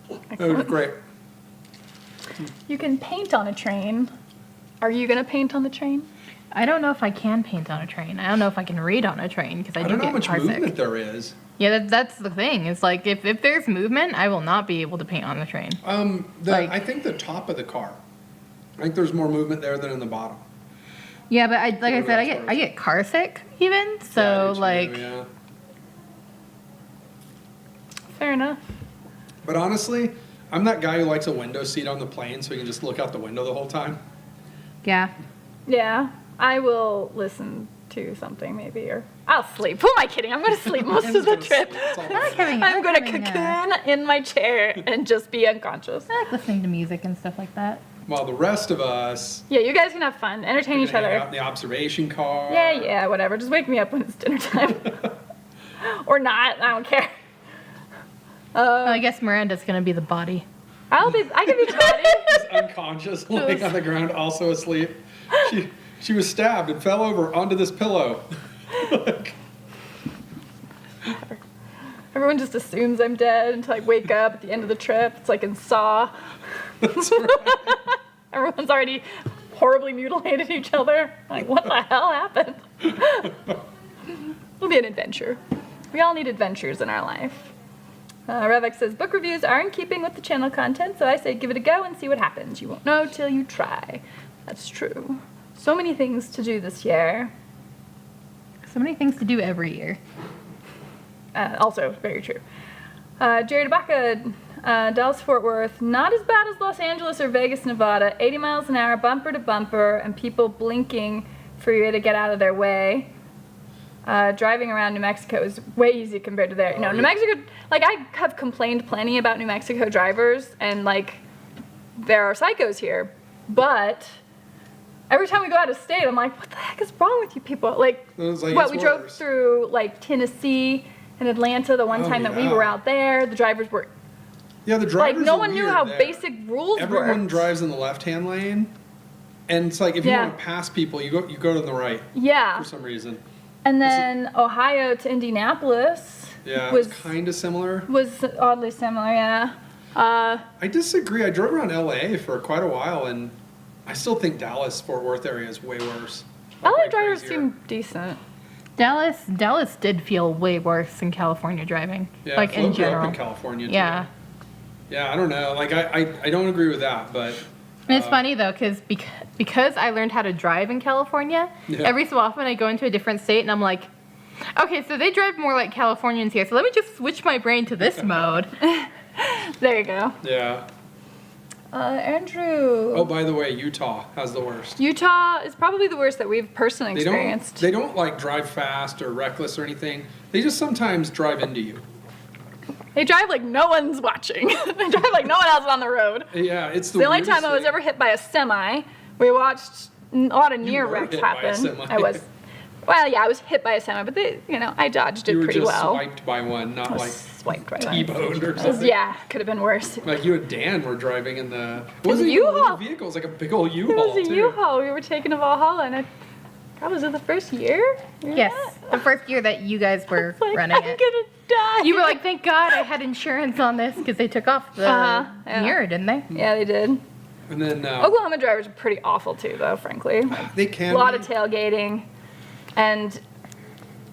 It was great. You can paint on a train. Are you going to paint on the train? I don't know if I can paint on a train. I don't know if I can read on a train because I I do don't know how get much car movement sick. there is. Yeah, that's the thing. It's like if there's movement, I will not be able to paint on the train. I think the top of the car. I think there's more movement there than in the bottom. Yeah, but like I Or said, that's I get car sick even. Yeah, I So do too, like, yeah. Fair enough. But honestly, I'm that guy who likes a window seat on the plane so he can just look out the window the whole time. yeah. Yeah, I will listen to something maybe, or I'll sleep. Who am I kidding? I'm going to sleep most I'm of the just gonna trip. sleep. It's all I like right. having, I'm going to having, cocoon in my chair and just be unconscious. I like listening to music and stuff like that. While the rest of us Yeah, you guys can have fun, entertain are each gonna hang out other. in the observation car. Yeah, whatever. Just wake me up when it's dinner time. Or not, I don't care. Well, I guess Miranda's gonna be the body. I can be Johnny. Just unconscious, laying on the ground, also asleep. She was stabbed and fell over onto this pillow. Like, Everyone just assumes I'm dead until I wake up at the end of the trip. It's like in Saw. that's right. Everyone's already horribly mutilated each other. Like, what the hell happened? It'll be an adventure. We all need adventures in our life. Revek says, book reviews are in keeping with the channel content, so I say give it a go and see what happens. You won't know till you try. That's true. So many things to do this year. So many things to do every year. Also, very true. Jerry DeBaca, Dallas-Fort Worth, not as bad as Los Angeles or Vegas, Nevada. 80 miles an hour, bumper to bumper, and people blinking for you to get out of their way. Driving around New Mexico is way easy compared to there. You know, New Mexico, like, I have complained plenty about New Mexico drivers, and, like, there are psychos here. But every time we go out of state, I'm like, what the heck is wrong with you people? Like, we drove through, like, Tennessee and Atlanta the one time that we were out there. The drivers were... Yeah, the drivers like, no are one knew weird how there. basic rules were. Everyone drives in the left-hand lane, and it's like, if you want to pass people, you go to the right. Yeah. For some reason. And then Ohio to Indianapolis was kind of similar. Was oddly similar, yeah. I disagree. I drove around LA for quite a while, and I still think Dallas-Fort Worth area is way worse. LA drivers seem decent. Dallas did feel way worse than California driving. Yeah, like Flo in grew general. up in California too. Yeah. Yeah, I don't know. Like I don't agree with that, but. And it's funny though, because I learned how to drive in California. Yeah. Every so often I go into a different state and I'm like, okay, so they drive more like Californians here. So let me just switch my brain to this mode. There you go. Yeah. Andrew. Oh, by the way, Utah has the worst. Utah is probably the worst that we've personally experienced. They don't like drive fast or reckless or anything. They just sometimes drive into you. They drive like no one's watching. They drive like no one else is on the road. Yeah, it's the only time I was ever hit by a semi. We watched a lot of near wrecks happen. I was. Well, yeah, I was hit by a semi, but I dodged it pretty well. You were just swiped by one, not like swiped right T-boned or something. Yeah, could have been worse. Like you and Dan were driving in the. It was a U-Haul. Vehicle. It was like a big old U-Haul. It was a U-Haul. We were taking to Valhalla, and was it the first year? Yes, the first year that you guys were running it. I'm gonna die. You were like, thank God I had insurance on this because they took off the mirror, didn't they? Yeah, they did. And then Oklahoma drivers are pretty awful too, though. Frankly, they can. A lot of tailgating, and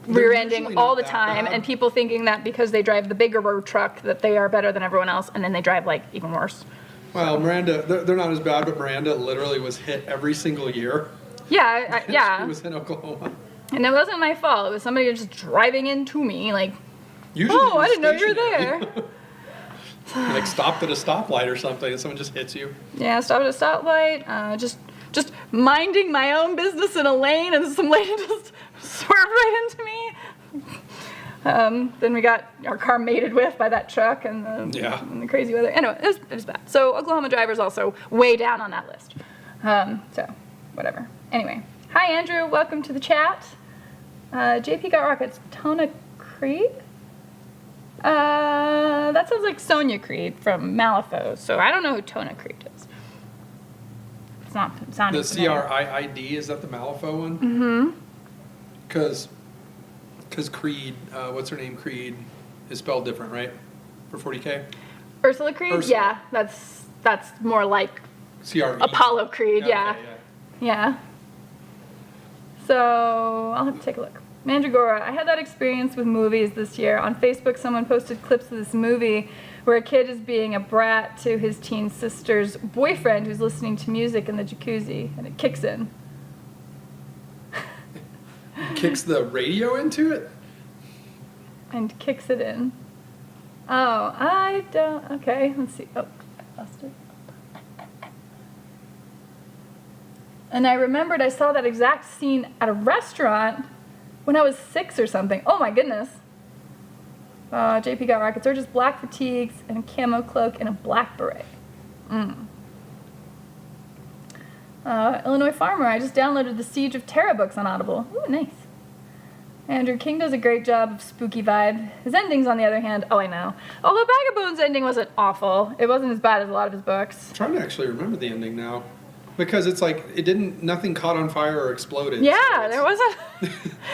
rear-ending all the time, and people thinking that because they drive the bigger road truck that they are better than everyone else, and then they drive like even worse. Well, Miranda, they're not as bad, but Miranda literally was hit every single year. Yeah, yeah. She was in Oklahoma. And it wasn't my fault. It was somebody just driving into me, like, usually I didn't know you were there. Like stopped at a stoplight or something, and someone just hits you. Yeah, stopped at a stoplight. Just minding my own business in a lane, and some lady just swerved right into me. Then we got our car mated with by that truck and the crazy weather. Anyway, it was bad. So Oklahoma drivers also way down on that list. So whatever. Anyway, hi Andrew, welcome to the chat. JP got rockets. Tona Creed? That sounds like Sonia Creed from Malifaux. So I don't know who Tona Creed is. It's not sounding familiar. The CRIID, is that the Malifaux one? Mm-hmm. Because Creed, what's her name? Creed is spelled different, right? For 40K? Ursula Creed? Yeah, that's more like CRE. Apollo Creed, yeah. Okay, Yeah. So I'll have to take a look. Mandragora, I had that experience with movies this year. On Facebook, someone posted clips of this movie where a kid is being a brat to his teen sister's boyfriend who's listening to music in the jacuzzi, and it kicks in. Kicks the radio into it? And kicks it in. Oh, I don't... Okay, let's see. Oh, I lost it. And I remembered I saw that exact scene at a restaurant when I was 6 or something. Oh my goodness. JP got rockets. They're just black fatigues and a camo cloak and a black beret. Illinois Farmer, I just downloaded the Siege of Terra books on Audible. Ooh, nice. Andrew King does a great job of spooky vibe. His endings, on the other hand, I know. Although Bag of Bones' ending wasn't awful. It wasn't as bad as a lot of his books. I'm trying to actually remember the ending now. Because it's like, nothing caught on fire or exploded. Yeah, there wasn't.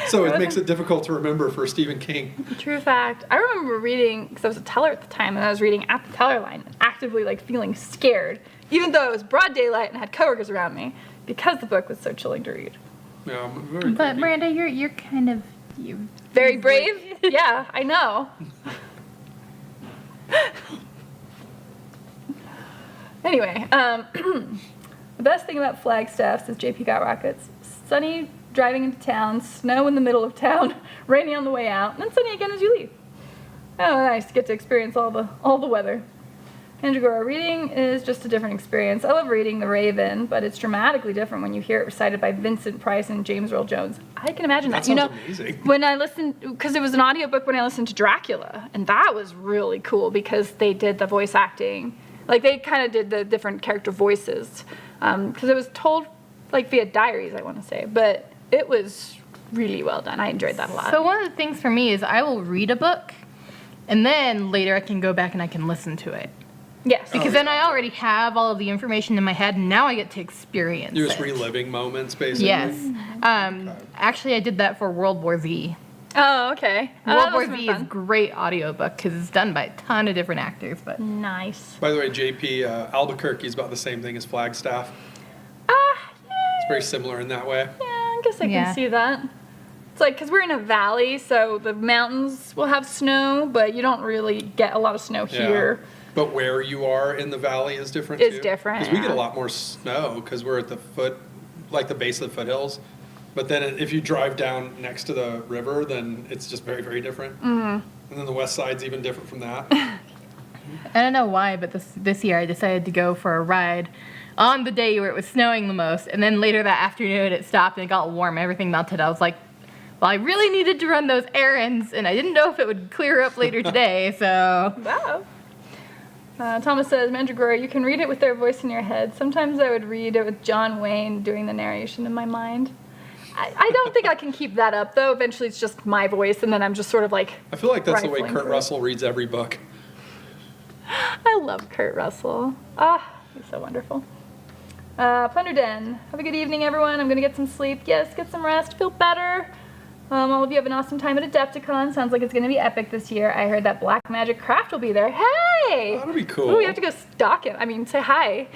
So it makes it difficult to remember for Stephen King. True fact. I remember reading, because I was a teller at the time, and I was reading at the teller line, actively like feeling scared, even though it was broad daylight and I had coworkers around me. because the book was so chilling to read. Yeah, very But creepy. Miranda, you're kind of you. Very brave? Yeah, I know. Anyway, the best thing about Flagstaff, says JP Got Rockets, sunny driving into town, snow in the middle of town, rainy on the way out, and then sunny again as you leave. Oh, nice to get to experience all the weather. Mandragora, reading is just a different experience. I love reading The Raven, but it's dramatically different when you hear it recited by Vincent Price and James Earl Jones. I can imagine that. That sounds amazing. When I listened, because it was an audiobook when I listened to Dracula, and that was really cool because they did the voice acting. Like, they kind of did the different character voices. Because it was told, like, via diaries, I want to say. But it was really well done. I enjoyed that a lot. So one of the things for me is I will read a book, and then later I can go back and I can listen to it. Yes. Because then I already have all of the information in my head, and now I get to experience You're just it. reliving moments, basically. Yes. Actually, I did that for World War Z. Oh, okay. World War Z is a great audiobook because it's done by a ton of different actors. But nice. By the way, JP, Albuquerque is about the same thing as Flagstaff. Yeah, It's very similar in that way. I guess I Yeah. can see that. It's like, because we're in a valley, so the mountains will have snow, but you don't really get a lot of snow here. But where you are in the valley is different Is too. different, Because we get yeah. a lot more snow because we're at the foot, like the base of the foothills. But then if you drive down next to the river, then it's just very, very different. Mm-hmm. And then the west side's even different from that. I don't know why, but this year I decided to go for a ride on the day where it was snowing the most, and then later that afternoon it stopped and it got warm. Everything melted. I was like, well, I really needed to run those errands, and I didn't know if it would clear up later today, so... Wow. Thomas says, Mandragora, you can read it with their voice in your head. Sometimes I would read it with John Wayne doing the narration in my mind. I don't think I can keep that up, though. Eventually it's just my voice, and then I'm just sort of like... I feel like that's the way rifling Kurt through. Russell reads every book. I love Kurt Russell. He's so wonderful. Plunderden, have a good evening, everyone. I'm going to get some sleep. Yes, get some rest. Feel better. All of you have an awesome time at Adepticon. Sounds like it's going to be epic this year. I heard that Black Magic Craft will be there. Hey! That'll be cool. Ooh, we have to go stalk him. I mean, say hi.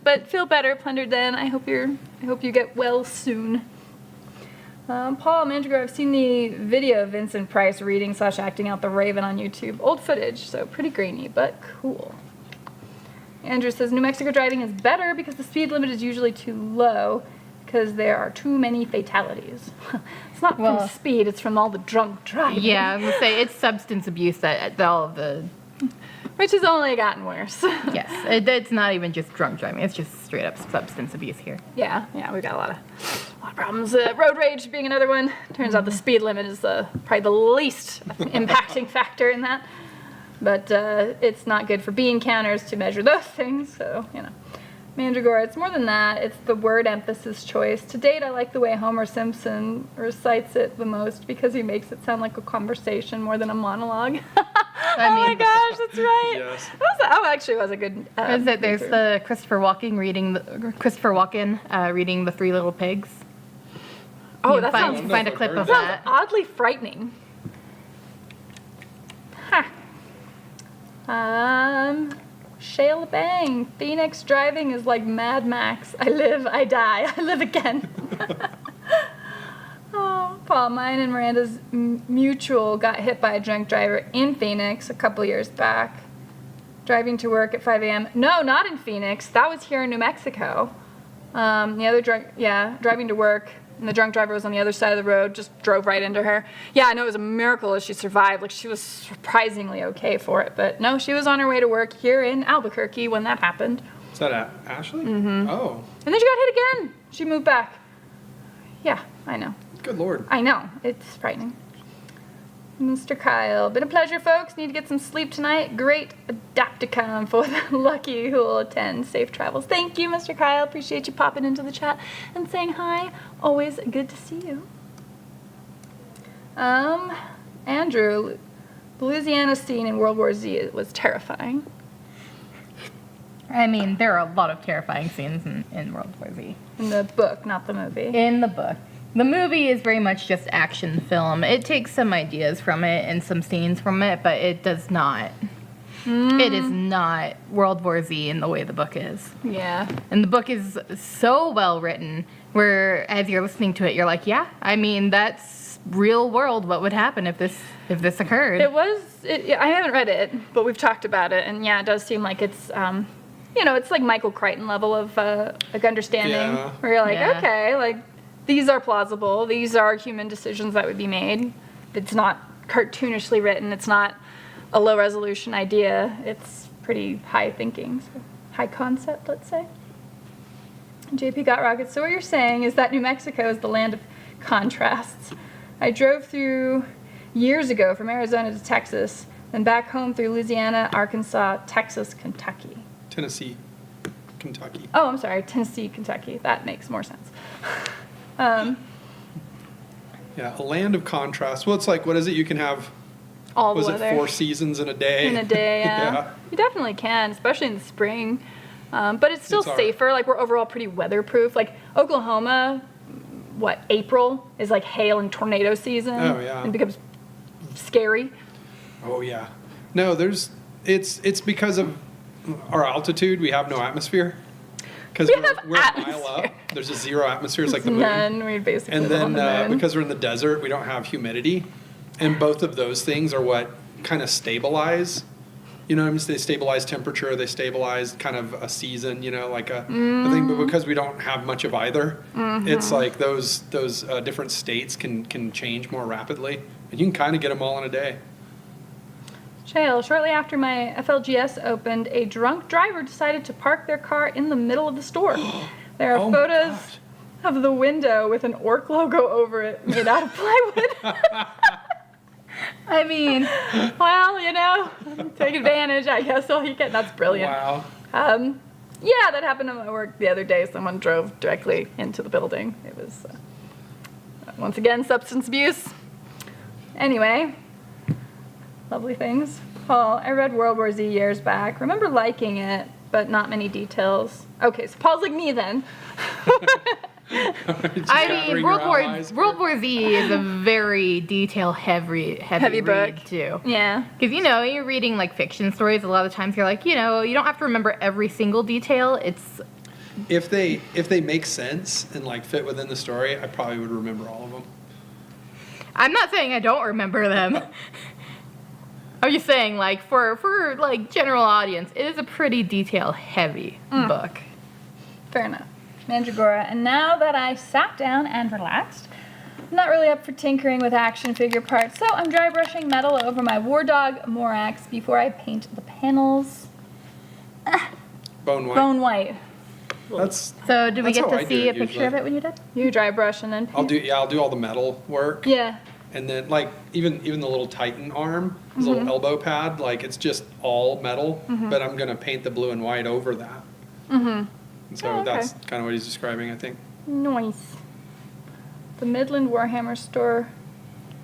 But feel better, Plunderden. I hope you get well soon. Paul Mandragora, I've seen the video of Vincent Price reading / acting out the Raven on YouTube. Old footage, so pretty grainy, but cool. Andrew says, New Mexico driving is better because the speed limit is usually too low because there are too many fatalities. It's not from speed, it's from all the drunk driving. Yeah, I'm gonna say it's substance abuse that all of the... Which has only gotten worse. Yes, it's not even just drunk driving, it's just straight up substance abuse here. Yeah, we've got a lot of problems. Road rage being another one. Turns out the speed limit is probably the least impacting factor in that. But it's not good for bean counters to measure those things, so, Mandragora, it's more than that. It's the word emphasis choice. To date, I like the way Homer Simpson recites it the most because he makes it sound like a conversation more than a monologue. Oh my gosh, that's right. Yes. That actually was a good. There's the Christopher Walken reading The Three Little Pigs. Oh, You that can sounds find a clip of sounds that. oddly frightening. Shale Bang. Phoenix driving is like Mad Max. I live, I die, I live again. Oh, Paul, mine and Miranda's mutual got hit by a drunk driver in Phoenix a couple years back. Driving to work at 5 a.m. No, not in Phoenix. That was here in New Mexico. Driving to work, and the drunk driver was on the other side of the road, just drove right into her. Yeah, I know it was a miracle that she survived. Like, she was surprisingly okay for it. But no, she was on her way to work here in Albuquerque when that happened. Is that Ashley? Mm-hmm. Oh, And then she got hit again. She moved back. Yeah, I know. good Lord. I know. It's frightening. Mr. Kyle, been a pleasure, folks. Need to get some sleep tonight. Great Adepticon for the lucky who will attend. Safe travels. Thank you, Mr. Kyle. Appreciate you popping into the chat and saying hi. Always good to see you. Andrew, the Louisiana scene in World War Z was terrifying. I mean, there are a lot of terrifying scenes in World War Z. In the book, not the movie. In the book. The movie is very much just action film. It takes some ideas from it and some scenes from it, but it does not It is not World War Z in the way the book is. Yeah. And the book is so well written where as you're listening to it, you're like, yeah, I mean, that's real world. What would happen if this occurred? I haven't read it, but we've talked about it. And yeah, it does seem like it's, it's like Michael Crichton level of like understanding. Yeah. Where you're like, Yeah. okay, like these are plausible. These are human decisions that would be made. It's not cartoonishly written. It's not a low resolution idea. It's pretty high thinking, so high concept, let's say. JP got rockets. So what you're saying is that New Mexico is the land of contrasts. I drove through years ago from Arizona to Texas, then back home through Louisiana, Arkansas, Texas, Kentucky. Tennessee, Kentucky. Oh, I'm sorry, Tennessee, Kentucky. That makes more sense. Yeah, a land of contrast. Well, it's like, what is it? You can have, All the was weather. it 4 seasons in a day? In a day, yeah. Yeah. You definitely can, especially in the spring. But it's still It's hard. safer. Like, we're overall pretty weatherproof. Like, Oklahoma, April is like hail and tornado season. Oh, yeah. And it becomes scary. Oh yeah. No, it's because of our altitude. We have no atmosphere. Because We have we're a mile up. atmosphere. There's a zero atmosphere. It's like the moon. None. We basically And live on then the moon. because we're in the desert, we don't have humidity. And both of those things are what kind of stabilize. You know what I mean? They stabilize temperature. They stabilize kind of a season. Like a thing. But because we don't have much of either, it's like those different states can change more rapidly, and you can kind of get them all in a day. Jail. Shortly after my FLGS opened, a drunk driver decided to park their car in the middle of the store. There are Oh my photos gosh. of the window with an orc logo over it made out of plywood. I mean, Well, take advantage, I guess, all you can. That's brilliant. Wow. Yeah, that happened at my work the other day. Someone drove directly into the building. It was, once again, substance abuse. Anyway, lovely things. Paul, I read World War Z years back. Remember liking it, but not many details. Okay, so Paul's like me then. I mean, World War Z is a very detail heavy Heavy book. read too. Yeah. Because you're reading like fiction stories. A lot of times you're like, you don't have to remember every single detail. It's If they make sense and like fit within the story, I probably would remember all of them. I'm not saying I don't remember them. I'm just saying, like for like general audience, it is a pretty detail heavy book. Fair enough. Mandragora. And now that I sat down and relaxed, I'm not really up for tinkering with action figure parts, so I'm dry brushing metal over my War Dog Morax before I paint the panels Bone white. bone white. That's So did we That's get how I to do see it a picture usually. of it when you did? You dry brush and then paint. I'll do all the metal work. Yeah. And then like even the little Titan arm, his little elbow pad, like it's just all metal, but I'm gonna paint the blue and white over that. And so Oh, okay. that's kind of what he's describing, I think. Nice. The Midland Warhammer store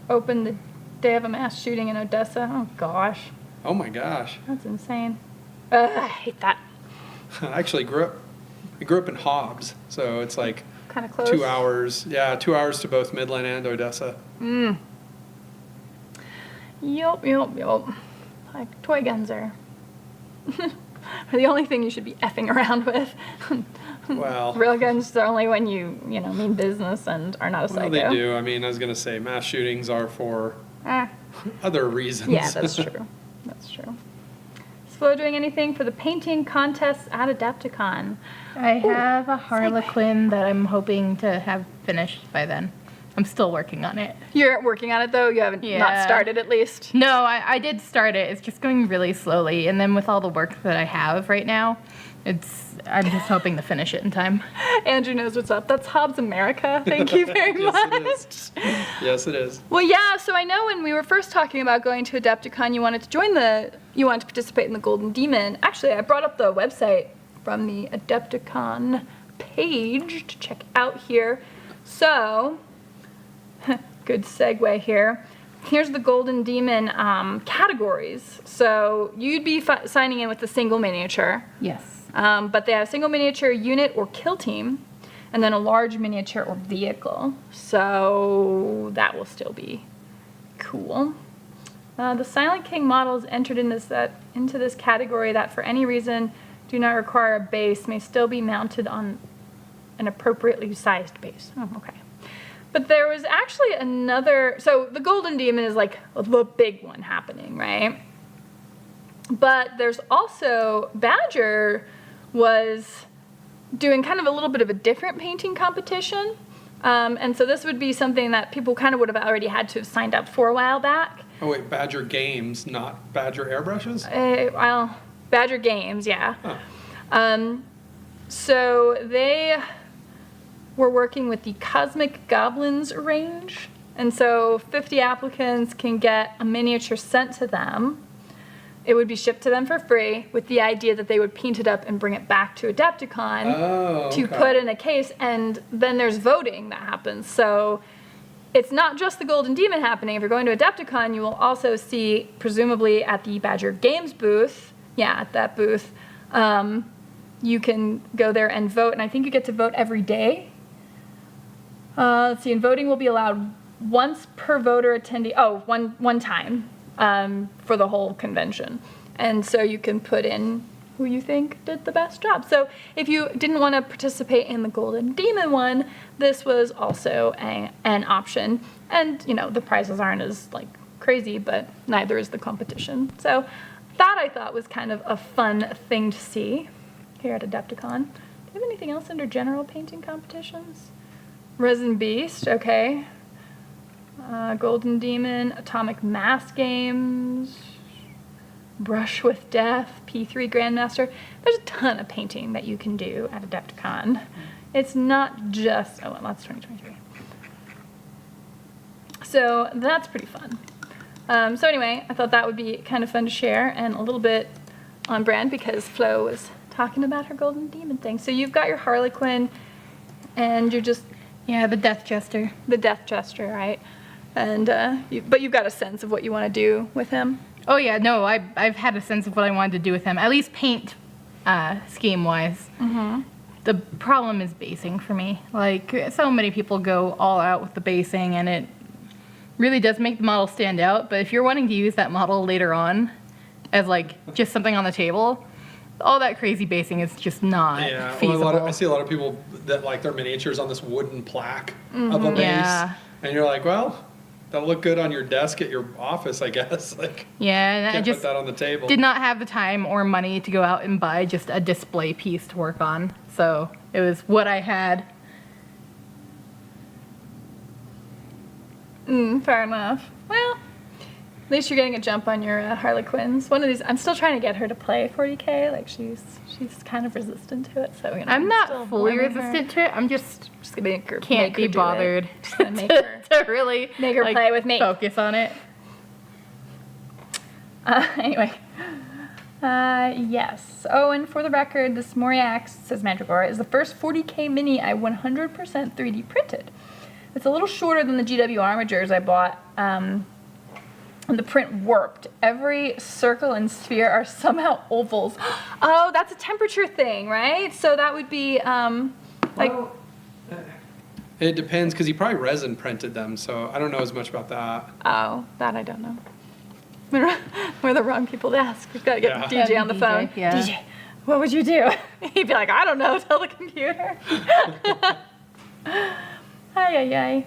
opened the day of a mass shooting in Odessa. Oh gosh, Oh my gosh. that's insane. I hate that. I actually grew up in Hobbs, so it's like Kind of close. 2 hours. Yeah, 2 hours to both Midland and Odessa. Yup. Like toy guns are the only thing you should be effing around with. Well, Real guns are only when you mean business and are not a well, psycho. they do. I mean, I was gonna say mass shootings are for Ah, other reasons. yeah, that's true. That's true. Is Flo doing anything for the painting contests at Adepticon? I have a Harlequin that I'm hoping to have finished by then. I'm still working on it. You're working on it though? You haven't not Yeah. started at least? No, I did start it. It's just going really slowly. And then with all the work that I have right now, I'm just hoping to finish it in time. Andrew knows what's up. That's Hobbs America. Thank you very Yes, much. it is. Yes, it is. Well, yeah, so I know when we were first talking about going to Adepticon, you wanted to participate in the Golden Demon. Actually, I brought up the website from the Adepticon page to check out here. So, good segue here. Here's the Golden Demon categories. So you'd be signing in with a single miniature. Yes. But they have single miniature, unit, or kill team, and then a large miniature or vehicle. So that will still be cool. The Silent King models entered into this category that for any reason do not require a base may still be mounted on an appropriately sized base. Oh, okay. But there was actually another, so the Golden Demon is like the big one happening, right? But there's also, Badger was doing kind of a little bit of a different painting competition. And so this would be something that people kind of would have already had to have signed up for a while back. Oh wait, Badger Games, not Badger Airbrushes? Well, Badger Games, yeah. Huh. So they were working with the Cosmic Goblins range. And so 50 applicants can get a miniature sent to them. It would be shipped to them for free with the idea that they would paint it up and bring it back to Adepticon to put in a case. And then there's voting that happens. So it's not just the Golden Demon happening. If you're going to Adepticon, you will also see, presumably at the Badger Games booth, at that booth, you can go there and vote. And I think you get to vote every day. Let's see, and voting will be allowed once per voter attendee. One time for the whole convention. And so you can put in who you think did the best job. So if you didn't want to participate in the Golden Demon one, this was also an option. And, the prizes aren't as, crazy, but neither is the competition. So that I thought was kind of a fun thing to see here at Adepticon. Do you have anything else under general painting competitions? Resin Beast, okay. Golden Demon, Atomic Mass Games, Brush with Death, P3 Grandmaster. There's a ton of painting that you can do at Adepticon. It's not just, that's 2023. So that's pretty fun. So anyway, I thought that would be kind of fun to share and a little bit on brand because Flo was talking about her Golden Demon thing. So you've got your Harlequin and you're just... Yeah, the Death Jester. The Death Jester, right? And but you've got a sense of what you want to do with him. Oh yeah, no, I've had a sense of what I wanted to do with him, at least paint scheme wise. Mm-hmm. The problem is basing for me. So many people go all out with the basing, and it really does make the model stand out. But if you're wanting to use that model later on as just something on the table, all that crazy basing is just not feasible. I see a lot of people that like their miniatures on this wooden plaque of a base, and you're like, well, that'll look good on your desk at your office, I guess. And I just put that on the table. Did not have the time or money to go out and buy just a display piece to work on, so it was what I had. Fair enough. Well, at least you're getting a jump on your Harlequins. One of these, I'm still trying to get her to play 40K. She's kind of resistant to it. So I'm not fully resistant to it. I'm just gonna make her can't be bothered to make her to really make her play with me. Focus on it. Anyway, yes. Oh, and for the record, this Moriax, says Mandragora, is the first 40K mini I 100% 3D printed. It's a little shorter than the GW Armigers I bought. And the print warped. Every circle and sphere are somehow ovals. Oh, that's a temperature thing, right? So that would be it depends because he probably resin printed them, so I don't know as much about that. Oh, that I don't know. We're the wrong people to ask. We've got to get the DJ on the phone. Yeah. DJ, what would you do? He'd be like, I don't know. Tell the computer. Ay.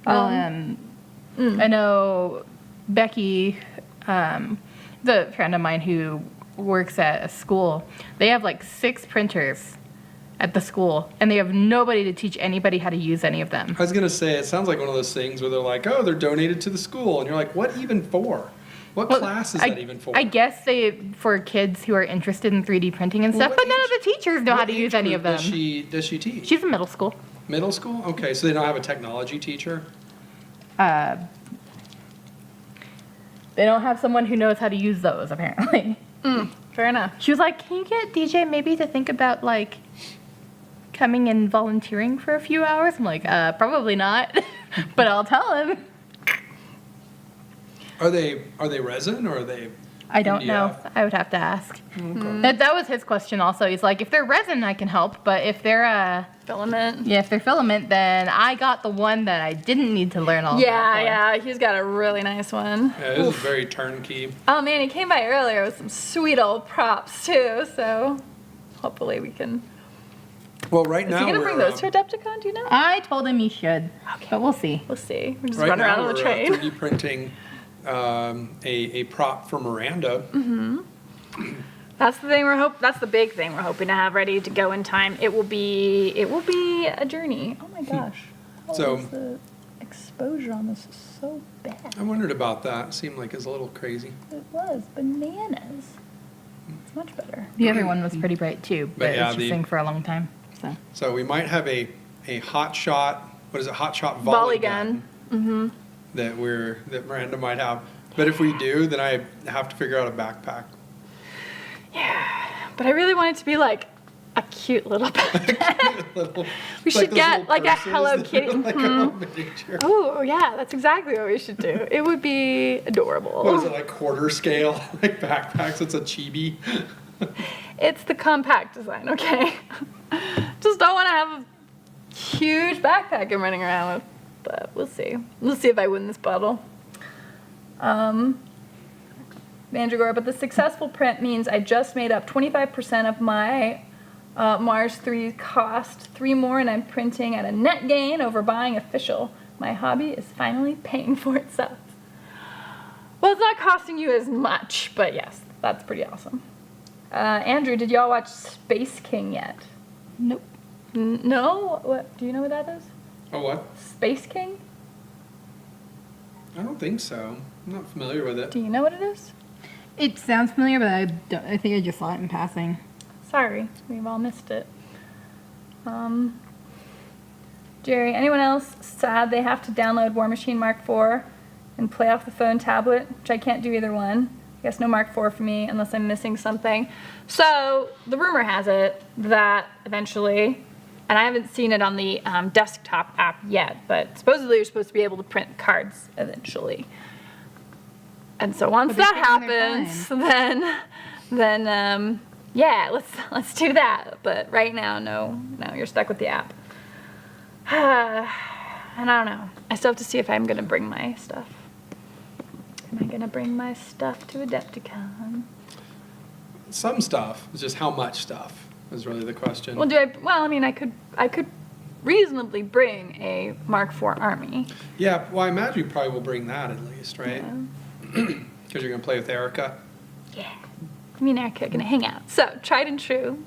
I know Becky, the friend of mine who works at a school, they have 6 printers at the school, and they have nobody to teach anybody how to use any of them. I was going to say, it sounds like one of those things where they're like, oh, they're donated to the school. And you're like, what even for? What class is that even for? I guess for kids who are interested in 3D printing and stuff, but none of the teachers know how to use any of them. Does she teach? She's in middle school. Middle school? Okay, so they don't have a technology teacher? They don't have someone who knows how to use those, apparently. Fair enough. She was like, can you get DJ maybe to think about, coming and volunteering for a few hours? I'm like, probably not, but I'll tell him. Are they resin or are they I don't know. MDF? I would have to ask. Okay. That was his question also. He's like, if they're resin, I can help, but if they're Filament. if they're filament, then I got the one that I didn't need to learn all that for. Yeah, he's got a really nice one. Yeah, this is very turnkey. Oh man, he came by earlier with some sweet old props too, so hopefully we can. Well, right Is now he gonna we're, bring those to Adepticon? Do you know? I told him he should, Okay. but we'll see. We'll see. We're just right running now around on the we're train. 3D printing a prop for Miranda. That's the thing That's the big thing we're hoping to have ready to go in time. It will be a journey. Oh my gosh. So- the exposure on this is so bad. I wondered about that. It seemed like it's a little crazy. It was bananas. It's much better. The other one was pretty bright too, But but yeah, it's just sitting for a long time. So So we might have a hot shot. What is it? Hot shot Volley volley gun. gun. That Miranda might have. But if we do, then I have to figure out a backpack. But I really want it to be like a cute little bag. Little- We should those get, little like, a purses Hello that are Kitty. like a little miniature. Oh, yeah, that's exactly what we should do. It would be adorable. What is it, like quarter scale, like backpacks? It's a chibi. It's the compact design, okay? Just don't want to have a huge backpack I'm running around with. But we'll see. We'll see if I win this battle. Mandragora, but the successful print means I just made up 25% of my Mars 3 cost. 3 more and I'm printing at a net gain over buying official. My hobby is finally paying for itself. Well, it's not costing you as much, but yes, that's pretty awesome. Andrew, did y'all watch Space King yet? nope. No? What? Do you know what that is? Oh, what? Space King? I don't think so. I'm not familiar with it. Do you know what it is? It sounds familiar, but I think I just saw it in passing. Sorry, we've all missed it. Jerry, anyone else sad they have to download War Machine Mark IV and play off the phone tablet, which I can't do either one. I guess no Mark IV for me unless I'm missing something. So the rumor has it that eventually, and I haven't seen it on the desktop app yet, but supposedly you're supposed to be able to print cards eventually. And so once But they're that taking their happens, then yeah, let's do that. But right now, no, you're stuck with the app. And I don't know. I still have to see if I'm gonna bring my stuff. Am I gonna bring my stuff to Adepticon? Some stuff. It's just how much stuff is really the question. Well, I mean, I could reasonably bring a Mark IV army. Yeah, well, I imagine you probably will bring that at least, right? Yeah. Because you're going to play with Erica. Yeah. Me and Erica are gonna hang out. So, Tried and True,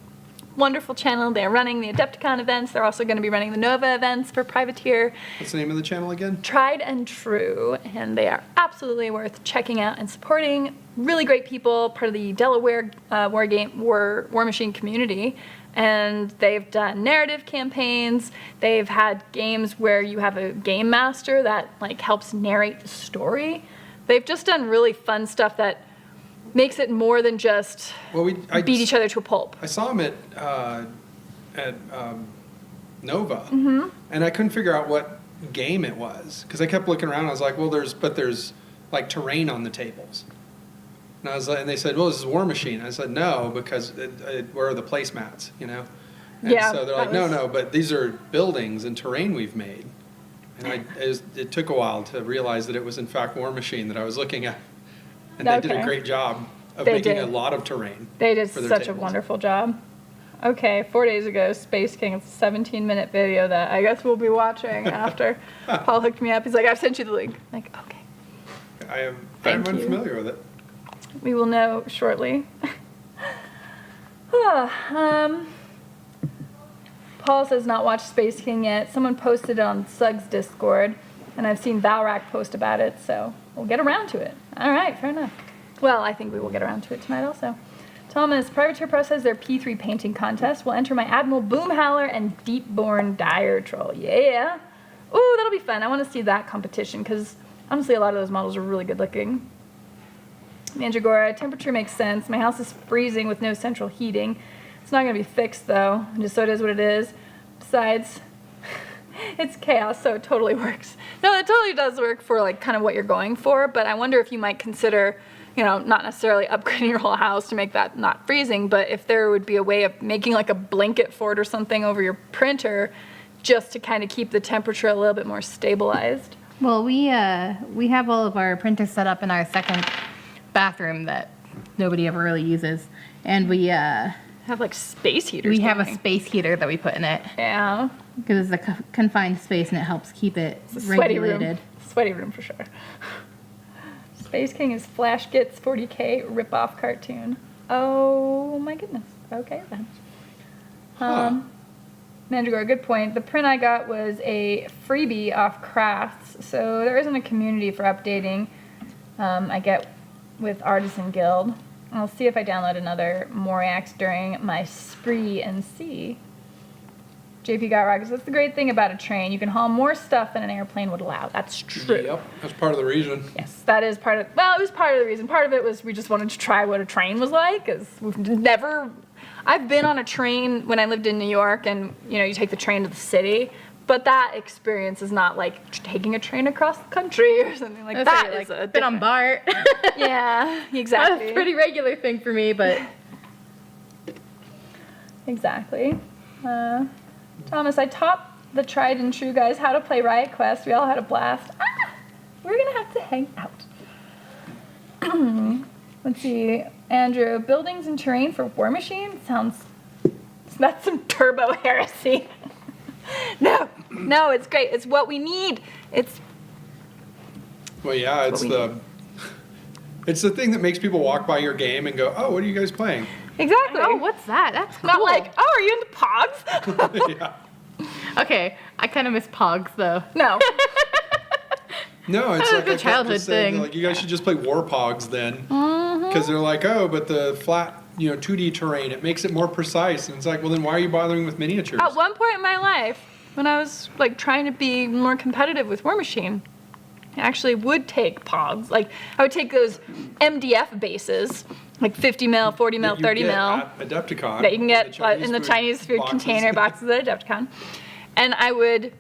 wonderful channel. They're running the Adepticon events. They're also gonna be running the Nova events for Privateer. What's the name of the channel again? Tried and True, and they are absolutely worth checking out and supporting. Really great people, part of the Delaware War Machine community, and they've done narrative campaigns. They've had games where you have a game master that like helps narrate the story. They've just done really fun stuff that makes it more than just Well, beat each other to a pulp. I saw him at Nova, and I couldn't figure out what game it was because I kept looking around. I was like, "Well, there's like terrain on the tables," and I was like, and they said, "Well, this is War Machine." I said, "No, because where are the placemats?" You know. And Yeah, so they're that like, "No, was- no, but these are buildings and terrain we've made." And it took a while to realize that it was in fact War Machine that I was looking at, and they did a Okay. great job of They making did. a lot of terrain. They did for their such a tables. wonderful job. Okay, 4 days ago, Space King, it's a 17-minute video that I guess we'll be watching after. Paul hooked me up. He's like, I've sent you the link. I'm like, okay. I'm Thank you. unfamiliar with it. We will know shortly. Paul says not watched Space King yet. Someone posted it on Sug's Discord, and I've seen Valrak post about it, so we'll get around to it. All right, fair enough. Well, I think we will get around to it tonight also. Thomas, Privateer Press has their P3 painting contest. We'll enter my Admiral Boomhowler and Deepborn Dire Troll. Yeah. Ooh, that'll be fun. I want to see that competition, because honestly, a lot of those models are really good looking. Mandragora, temperature makes sense. My house is freezing with no central heating. It's not going to be fixed, though, just so it is what it is. Besides, It's chaos, so it totally works. No, it totally does work for like kind of what you're going for, but I wonder if you might consider, not necessarily upgrading your whole house to make that not freezing, but if there would be a way of making like a blanket fort or something over your printer just to kind of keep the temperature a little bit more stabilized. Well, we have all of our printers set up in our second bathroom that nobody ever really uses, and we Have like space heaters. have a going. space heater that we put in it Yeah. because it's a confined space and it helps keep it It's a sweaty regulated. room. Sweaty room for sure. Space King is Flash Gets 40K ripoff cartoon. Oh my goodness. Okay then. Mandragora, good point. The print I got was a freebie off Crafts, so there isn't a community for updating. I get with Artisan Guild. I'll see if I download another Moriax during my spree and see. JP Got Rockets. That's the great thing about a train. You can haul more stuff than an airplane would allow. That's true. Yep, that's part of the reason. Yes, that is part of. Well, it was part of the reason. Part of it was we just wanted to try what a train was like, because we've never. I've been on a train when I lived in New York, and you take the train to the city. But that experience is not like taking a train across the country or something like that. Like, Is a been on BART. yeah, exactly. That's a pretty regular thing for me, but Exactly. Thomas, I taught the tried and true guys how to play Riot Quest. We all had a blast. We're gonna have to hang out. Let's see, Andrew. Buildings and terrain for War Machine sounds. That's some turbo heresy. No, it's great. It's what we need. Well, yeah, it's the thing that makes people walk by your game and go, "Oh, what are you guys playing?" Exactly. oh, what's that? That's cool. Not like, oh, are you into Pogs? Yeah. Okay, I kind of miss Pogs though. No. No, it's That was like a good I kept childhood just saying, thing. like, you guys should just play Warpogs then, because they're like, oh, but the flat, 2D terrain, it makes it more precise, and it's like, well, then why are you bothering with miniatures? At one point in my life, when I was like trying to be more competitive with War Machine, I actually would take Pogs. Like I would take those MDF bases, like 50 mil, 40 mil, That you 30 get mil, at Adepticon, that you can get in the food Chinese food boxes. container boxes at Adepticon, and I would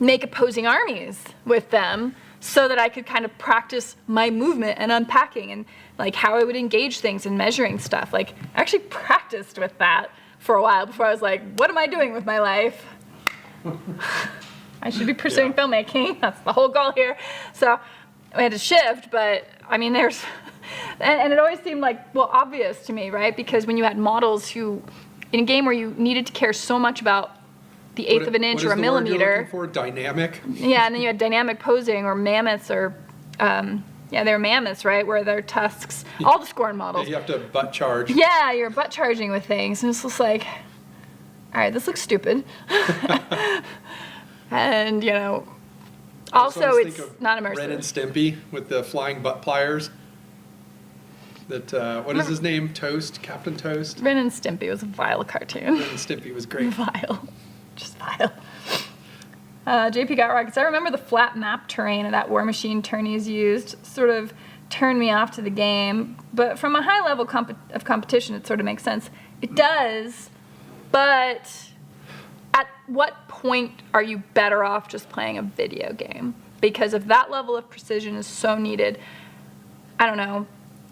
make opposing armies with them so that I could kind of practice my movement and unpacking and like how I would engage things and measuring stuff. Like I actually practiced with that for a while before I was like, what am I doing with my life? I should be pursuing filmmaking. That's the whole goal here. So we had to shift, but I mean, there's, and it always seemed like, well, obvious to me, right? Because when you had models who, in a game where you needed to care so much about the eighth of an inch or a millimeter. For dynamic. Yeah, and then you had dynamic posing or mammoths or, they're mammoths, right? Where they're tusks, all the Scorn models. You have to butt charge. Yeah, you're butt charging with things. And it's just like, all right, this looks stupid. And, also always it's think of not immersive. Ren and Stimpy with the flying butt pliers. That, what is his name? Toast? Captain Toast? Ren and Stimpy was a vile cartoon. Ren and Stimpy was great. Vile. Just vile. JP Got Rockets. I remember the flat map terrain that War Machine tourneys used sort of turned me off to the game. But from a high level of competition, it sort of makes sense. It does, but at what point are you better off just playing a video game? Because if that level of precision is so needed, I don't know.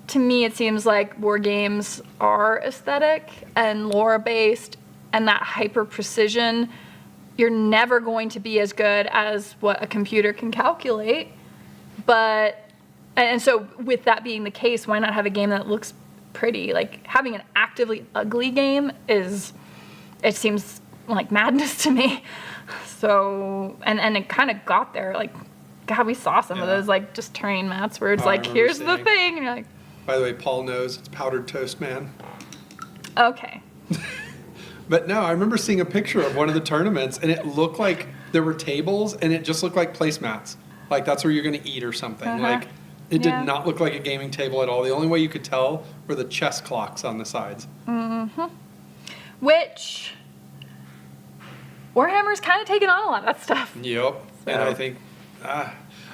To me, it seems like war games are aesthetic and lore-based, and that hyper-precision, you're never going to be as good as what a computer can calculate. And so with that being the case, why not have a game that looks pretty? Like, having an actively ugly game it seems like madness to me. So, and it kind of got there. Like, God, we saw some of those, like, just terrain maps where it's Oh, I like, remember here's the seeing. thing, and you're like, By the way, Paul knows it's Powdered Toast Man. okay. But no, I remember seeing a picture of one of the tournaments, and it looked like there were tables, and it just looked like placemats. Like, that's where you're going to eat or something. Uh-huh. Like, it Yeah. did not look like a gaming table at all. The only way you could tell were the chess clocks on the sides. Which, Warhammer's kind of taken on a lot of that stuff. Yep. And So-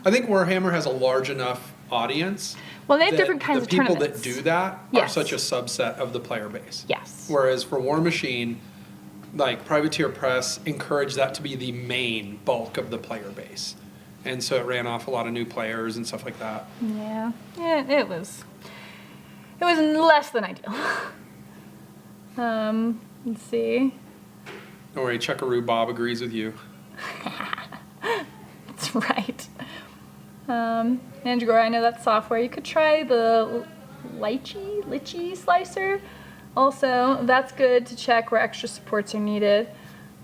I think Warhammer has a large enough audience. Well, they have that different kinds of the people tournaments. that do that are Yes. such a subset of the player base. Yes. Whereas for War Machine, like Privateer Press encouraged that to be the main bulk of the player base. And so it ran off a lot of new players and stuff like that. Yeah, it was less than ideal. Let's see. Don't worry, Chuckaroo Bob agrees with you. That's right. Mandragora, I know that software. You could try the lychee slicer. Also, that's good to check where extra supports are needed.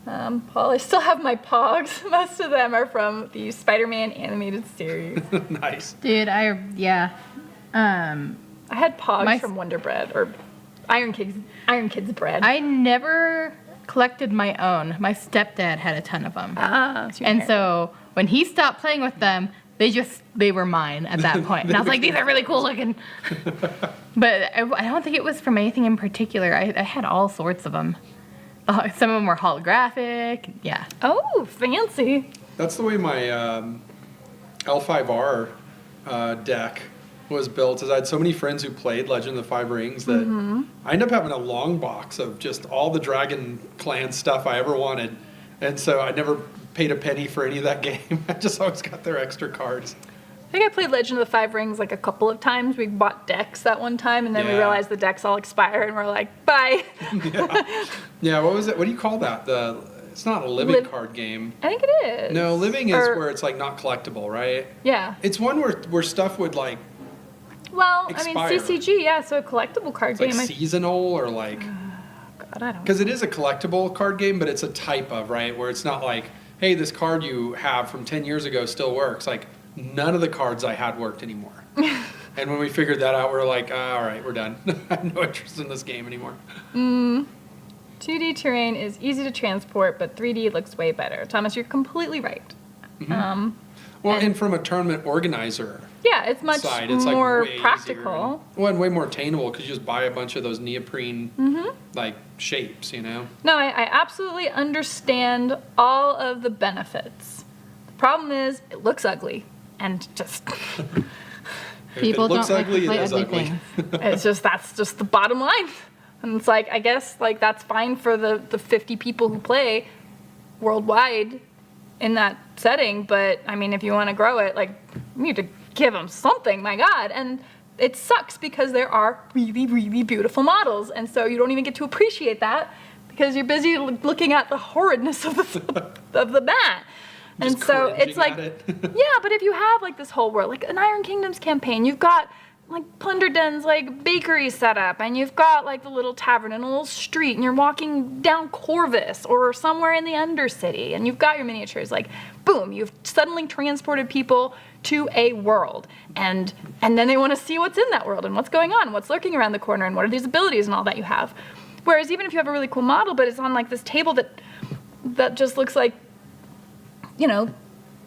Paul, I still have my Pogs. Most of them are from the Spider-Man animated series. Nice. Dude, I had Pogs from Wonder Bread or Iron Kids bread. I never collected my own. My stepdad had a ton of them. So when he stopped playing with them, they were mine at that point. And I was like, these are really cool looking. But I don't think it was from anything in particular. I had all sorts of them. Some of them were holographic. Yeah. Oh, fancy. That's the way my L5R deck was built. Is I had so many friends who played Legend of the Five Rings that I ended up having a long box of just all the Dragon Clan stuff I ever wanted. And so I never paid a penny for any of that game. I just always got their extra cards. I think I played Legend of the Five Rings like a couple of times. We bought decks that one time, and then we realized the decks all expire, and we're like, bye. Yeah, what was it? What do you call that? It's not a living card game. I think it is. No, living is where it's like not collectible, right? Yeah. It's one where stuff would like expire. I mean, CCG, yeah, so a collectible card It's game. like seasonal or like... God, I don't know. Because it is a collectible card game, but it's a type of, right? Where it's not like, hey, this card you have from 10 years ago still works. Like, none of the cards I had worked anymore. And when we figured that out, we were like, all right, we're done. I have no interest in this game anymore. 2D terrain is easy to transport, but 3D looks way better. Thomas, you're completely right. And from a tournament organizer it's much side, it's more like way practical. And way more attainable because you just buy a bunch of those neoprene like shapes, you know? No, I absolutely understand all of the benefits. The problem is it looks ugly and just... People if it looks don't ugly, like it is ugly. That's just the bottom line. And it's like, I guess like that's fine for the 50 people who play worldwide in that setting, but I mean, if you want to grow it, like, you need to give them something, my God. And it sucks because there are really, really beautiful models, and so you don't even get to appreciate that because you're busy looking at the horridness of the mat. And so it's like, yeah, but if you have like this whole world, like an Iron Kingdoms campaign, you've got like plunder dens, like bakeries set up, and you've got like the little tavern and a little street, and you're walking down Corvus or somewhere in the Undercity, and you've got your miniatures. Like, boom, you've suddenly transported people to a world, and then they want to see what's in that world and what's going on, what's lurking around the corner, and what are these abilities and all that you have. Whereas even if you have a really cool model, but it's on like this table that just looks like, you know,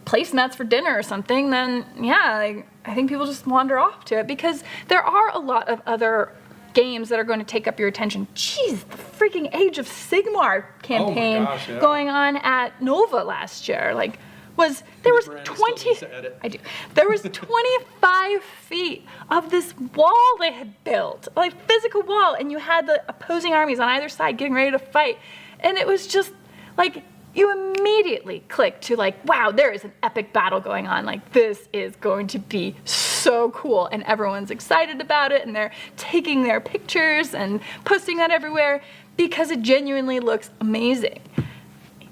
placemats for dinner or something, then I think people just wander off to it because there are a lot of other games that are going to take up your attention. Jeez, the freaking Age of Sigmar campaign going on at Nova last year. Like, there was 25 feet of this wall they had built, like physical wall, and you had the opposing armies on either side getting ready to fight, and it was just like, you immediately click to like, wow, there is an epic battle going on. Like, this is going to be so cool. And everyone's excited about it. And they're taking their pictures and posting that everywhere because it genuinely looks amazing.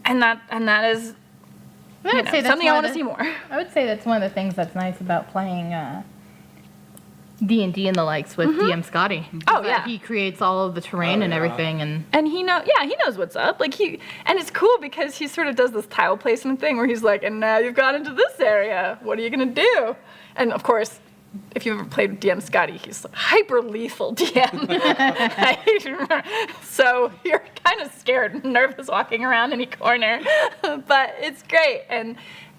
And that is something I want to see more. I would say that's one of the things that's nice about playing D&D and the likes with DM Scotty. Oh yeah, he creates all of the terrain and everything, and he knows what's up. Like and it's cool because he sort of does this tile placement thing where he's like, and now you've gone into this area. What are you gonna do? And of course, if you've ever played with DM Scotty, he's a hyper lethal DM. So you're kind of scared and nervous walking around any corner, but it's great.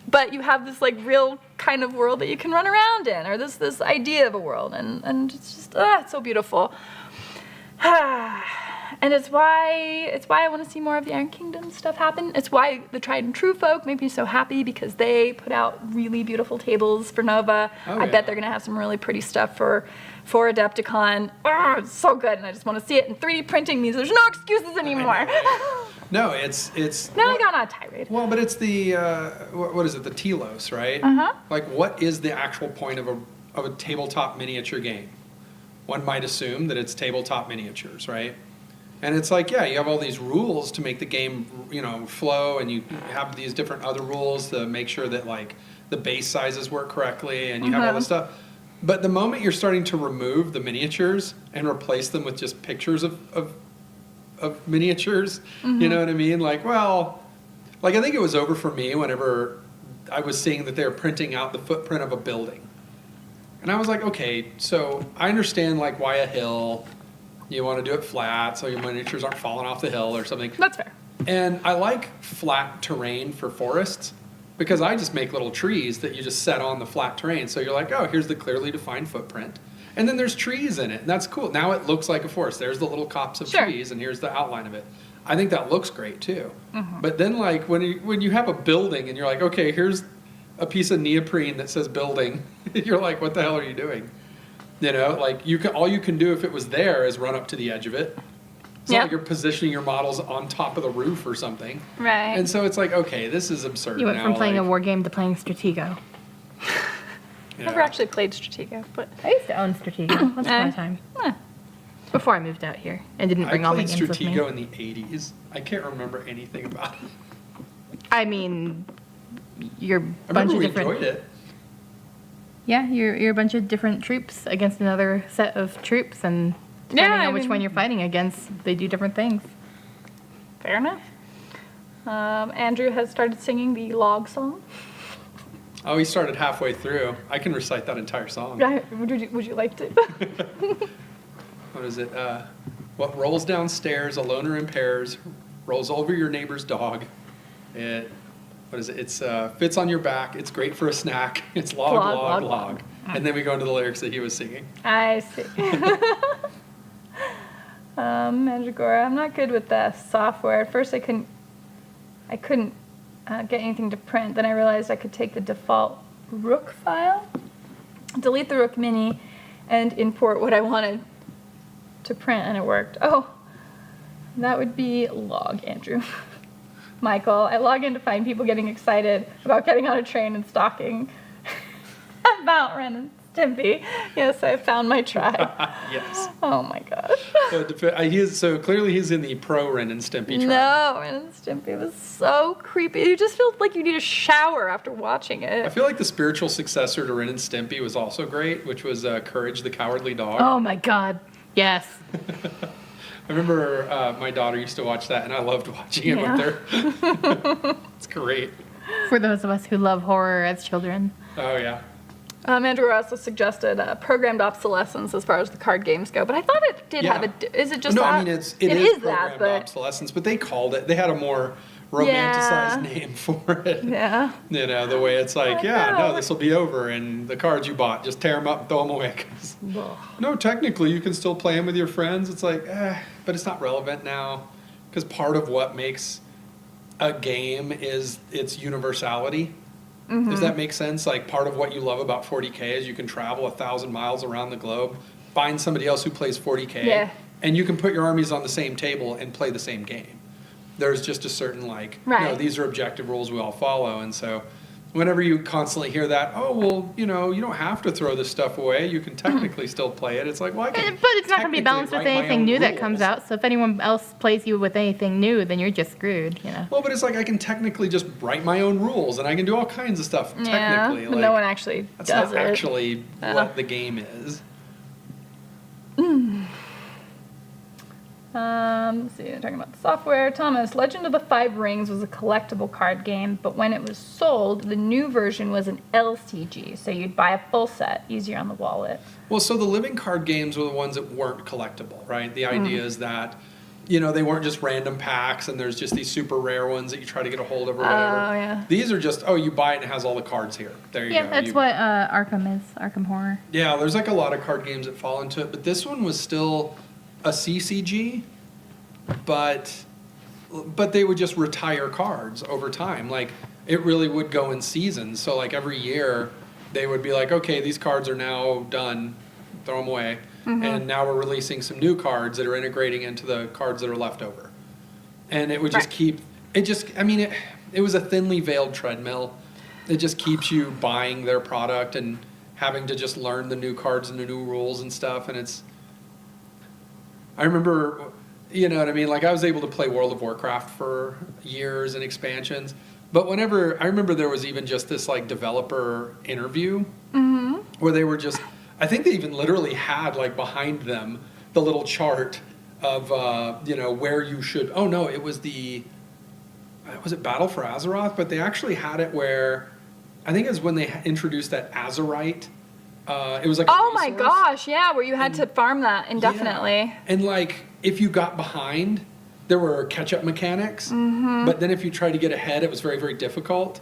But you have this like real kind of world that you can run around in, or this idea of a world, and it's just it's so beautiful. And it's why I want to see more of the Iron Kingdom stuff happen. It's why the Tried and True folk make me so happy because they put out really beautiful tables for Nova. I bet they're gonna have some really pretty stuff for Adepticon. It's so good, and I just want to see it. And 3D printing means there's no excuses anymore. No, it's. Now I got on a tirade. Well, but it's the what is it? The telos, right? Like, what is the actual point of a tabletop miniature game? One might assume that it's tabletop miniatures, right? And it's like, yeah, you have all these rules to make the game, flow, and you have these different other rules to make sure that like the base sizes work correctly, and you have all this stuff. But the moment you're starting to remove the miniatures and replace them with just pictures of miniatures, you know what I mean? Like, well, like I think it was over for me whenever I was seeing that they were printing out the footprint of a building. And I was like, okay, so I understand like why a hill, you want to do it flat so your miniatures aren't falling off the hill or something. That's fair. And I like flat terrain for forests because I just make little trees that you just set on the flat terrain. So you're like, oh, here's the clearly defined footprint. And then there's trees in it, and that's cool. Now it looks like a forest. There's the little copse of trees, and here's the outline of it. I think that looks great too. But then like when you have a building and you're like, okay, here's a piece of neoprene that says building, you're like, what the hell are you doing? Like all you can do if it was there is run up to the edge of it. It's not like you're positioning your models on top of the roof or something. Right. And so it's like, okay, this is absurd. You went from playing a war game to playing Stratego. Never actually played Stratego, but I used to own Stratego. Once upon a time. Before I moved out here and didn't bring all my games with me. I played Stratego in the 80s. I can't remember anything about it. I mean, you're a I bunch remember of we different. enjoyed it. Yeah, you're a bunch of different troops against another set of troops, and depending on which one you're fighting against, they do different things. fair enough. Andrew has started singing the log song. Oh, he started halfway through. I can recite that entire song. Would you like to? What is it? What rolls downstairs, a loner in pairs, rolls over your neighbor's dog. What is it? It's fits on your back. It's great for a snack. It's log. And then we go into the lyrics that he was singing. I see. Mandragora, I'm not good with the software. At first, I couldn't get anything to print. Then I realized I could take the default Rook file, delete the Rook Mini, and import what I wanted to print, and it worked. Oh, that would be log, Andrew. Michael, I log in to find people getting excited about getting on a train and stalking about Ren and Stimpy. Yes, I found my tribe. Yes. Oh my gosh. So clearly he's in the pro Ren and Stimpy tribe. No, Ren and Stimpy was so creepy. You just feel like you need a shower after watching I it. feel like the spiritual successor to Ren and Stimpy was also great, which was Courage the Cowardly Dog. Oh my god, yes. I remember my daughter used to watch that, and I loved watching it with her. It's great. For those of us who love horror as children. Oh, yeah. Andrew also suggested programmed obsolescence as far as the card games go, but I thought it did have a. Is it just no, that? I mean, it is is that, programmed but obsolescence, but they called it, they had a more romanticized name for it. yeah. The way it's like, this will be over, and the cards you bought, just tear them up and throw them away. No, technically, you can still play them with your friends. It's like, but it's not relevant now, because part of what makes a game is its universality. Mm-hmm. Does that make sense? Like, part of what you love about 40K is you can travel 1,000 miles around the globe, find somebody else who plays 40K, and you can put your armies on the same table and play the same game. There's just a certain, these are objective rules we all follow. And so whenever you constantly hear that, you don't have to throw this stuff away. You can technically still play it. It's like, well, I can But it's not going to be balanced with anything new that comes out. So if anyone else plays you with anything new, then you're just screwed, Well, but it's like I can technically just write my own rules, and I can do all kinds of stuff technically. But no one actually that's does not it. actually what the game is. Let's see, talking about the software. Thomas, Legend of the Five Rings was a collectible card game, but when it was sold, the new version was an LCG, so you'd buy a full set, easier on the wallet. Well, so the living card games were the ones that weren't collectible, right? The idea is that, they weren't just random packs, and there's just these super rare ones that you try to get a hold of or whatever. Oh, yeah. These are just, you buy it and it has all the cards here. There you go. Yeah, that's what Arkham is, Arkham Horror. Yeah, there's like a lot of card games that fall into it, but this one was still a CCG, but they would just retire cards over time. Like, it really would go in seasons. So, like, every year, they would be like, okay, these cards are now done, throw them away. Mm-hmm. And now we're releasing some new cards that are integrating into the cards that are left over. and it would just keep it. Just I mean, it was a thinly veiled treadmill. It just keeps you buying their product and having to just learn the new cards and the new rules and stuff. And I remember, you know what I mean? Like I was able to play World of Warcraft for years and expansions. But whenever, I remember there was even just this like developer interview where they were just, I think they even literally had like behind them the little chart of, where you should, oh no, it was was it Battle for Azeroth? But they actually had it where, I think it was when they introduced that Azerite. It was like oh my gosh, yeah, where you had to farm that indefinitely. Yeah. And like if you got behind, there were catch-up mechanics. But then if you tried to get ahead, it was very, very difficult.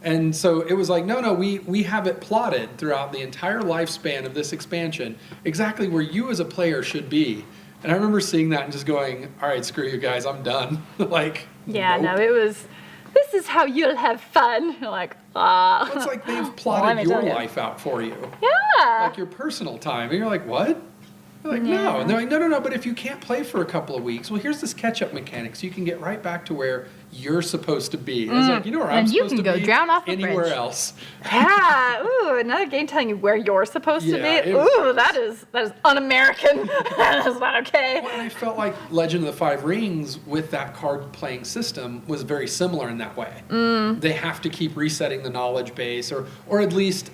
And so it was like, no, we have it plotted throughout the entire lifespan of this expansion, exactly where you as a player should be. And I remember seeing that and just going, all right, screw you guys, I'm done. Like, yeah, nope. no, it was, this is how you'll have fun. You're like, ah. It's like they've plotted your life out for you. Yeah. Like your personal time. And you're like, what? You're like, no. And they're like, no, but if you can't play for a couple of weeks, well, here's this catch-up mechanic, so you can get right back to where you're supposed to be. It's like, you know where I'm supposed to be? And you can go drown off a anywhere bridge. else. Yeah. Ooh, another game telling you where you're supposed to Yeah, be. it was Ooh, gross. that is un-American. That is not okay. Well, and I felt like Legend of the Five Rings with that card-playing system was very similar in that way. They have to keep resetting the knowledge base, or at least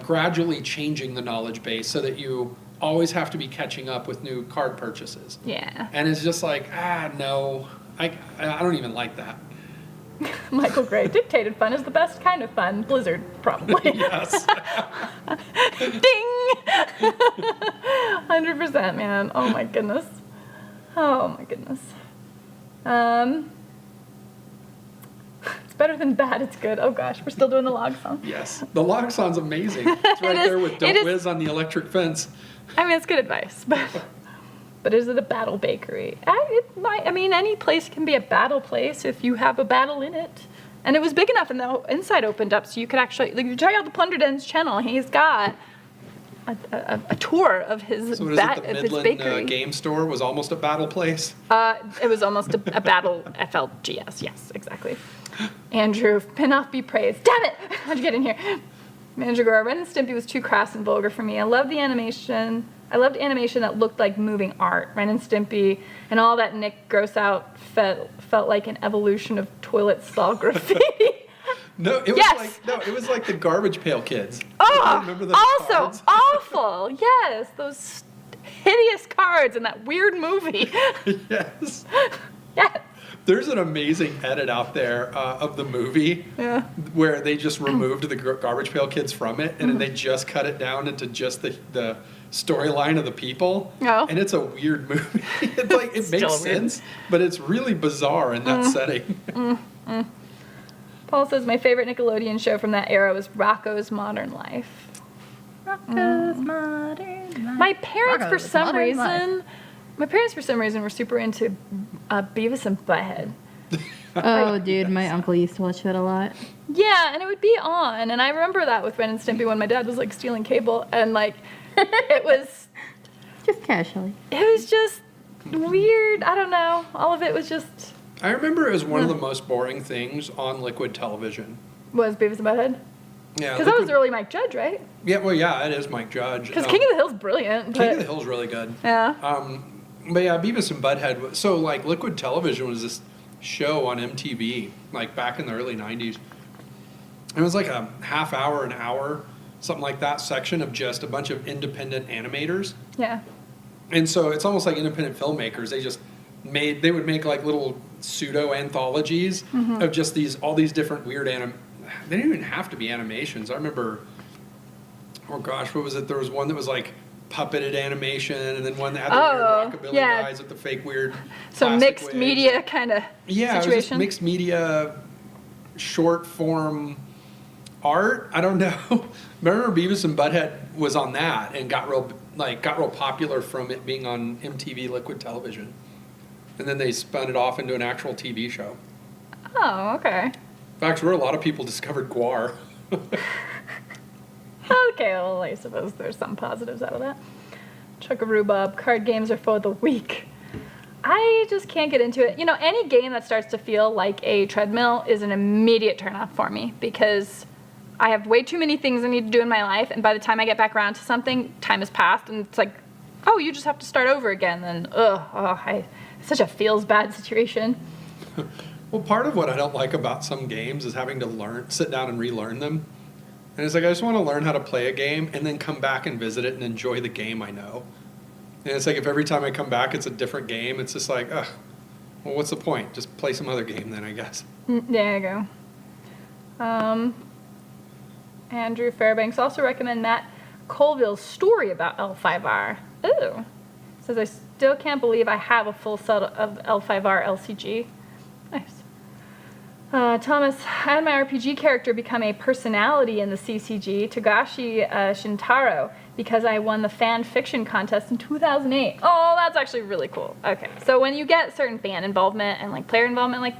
gradually changing the knowledge base so that you always have to be catching up with new card purchases. Yeah. And it's just like, no, I don't even like that. Michael Gray, dictated fun is the best kind of fun. Blizzard, probably. Yes. Ding! 100%, man. Oh my goodness. Oh my goodness. It's better than bad, it's good. Oh gosh, we're still doing the log song. Yes. The log song's amazing. It's right there with Don't Whiz on the electric fence. I mean, it's good advice, but is it a battle bakery? I mean, any place can be a battle place if you have a battle in it. And it was big enough, and the inside opened up, so you could actually, like, you check out the Plundered Ends channel. He's got a tour of his So what is it, the his Midland bakery. game store was almost a battle place? It was almost a battle FLGS. Yes, exactly. Andrew, Pinoff be praised. Damn it! How'd you get in here? Manager Gore, Ren and Stimpy was too crass and vulgar for me. I loved animation that looked like moving art. Ren and Stimpy and all that Nick gross out felt like an evolution of toilet stall graffiti. No, it was Yes. it was like the Garbage Pail Kids. Oh, Remember those also cards? awful. Yes, those hideous cards in that weird movie. Yes. Yes. There's an amazing edit out there of the movie where they just removed the Garbage Pail Kids from it, and then they just cut it down into just the storyline of the people. Oh. And it's a weird movie. It's like it makes sense, but it's really bizarre in that setting. Paul says my favorite Nickelodeon show from that era was Rocco's Modern Life. Rocco's Modern Life. My parents, for Rocco's some Modern Life. reason, were super into Beavis and Butthead. Oh, dude, my uncle used to watch that a lot. Yeah, and it would be on, and I remember that with Ren and Stimpy when my dad was like stealing cable, and like it was Just casually. just weird. I don't know. All of it was just I remember it was one of the most boring things on Liquid Television. was Beavis and Butthead. Yeah, Because that was early Mike Judge, right? Yeah, well, yeah, it is Mike Judge. Because King of the Hill's brilliant. King of the Hill's really good. Yeah. But yeah, Beavis and Butthead. So like Liquid Television was this show on MTV, like back in the early '90s. It was like a half hour, an hour, something like that section of just a bunch of independent animators. Yeah. And so it's almost like independent filmmakers. They would make like little pseudo anthologies of just all these different weird they didn't even have to be animations. I remember, oh gosh, what was it? There was one that was like puppeted animation, and then one that had the weird rockabilly guys with the fake weird So plastic mixed wigs. media kind of Yeah, it was situation. just mixed media, short form art. I don't know. But I remember Beavis and Butthead was on that and got real popular from it being on MTV Liquid Television, and then they spun it off into an actual TV show. Oh, okay. In fact, where a lot of people discovered Guar. Okay, well, I suppose there's some positives out of that. Chuck of Rhubarb, card games are for the weak. I just can't get into it. You know, any game that starts to feel like a treadmill is an immediate turnoff for me because I have way too many things I need to do in my life, and by the time I get back around to something, time has passed, and it's like, oh, you just have to start over again. Then, it's such a feels bad situation. Well, part of what I don't like about some games is having to sit down and relearn them. And it's like, I just want to learn how to play a game and then come back and visit it and enjoy the game I know. And it's like, if every time I come back it's a different game, it's just like, ugh, well, what's the point? Just play some other game then, I guess. There you go. Andrew Fairbanks also recommend Matt Colville's story about L5R. Ooh. Says, I still can't believe I have a full set of L5R LCG. Nice. Thomas, I had my RPG character become a personality in the CCG, Togashi Shintaro, because I won the fan fiction contest in 2008. Oh, that's actually really cool. Okay, so when you get certain fan involvement and like player involvement, like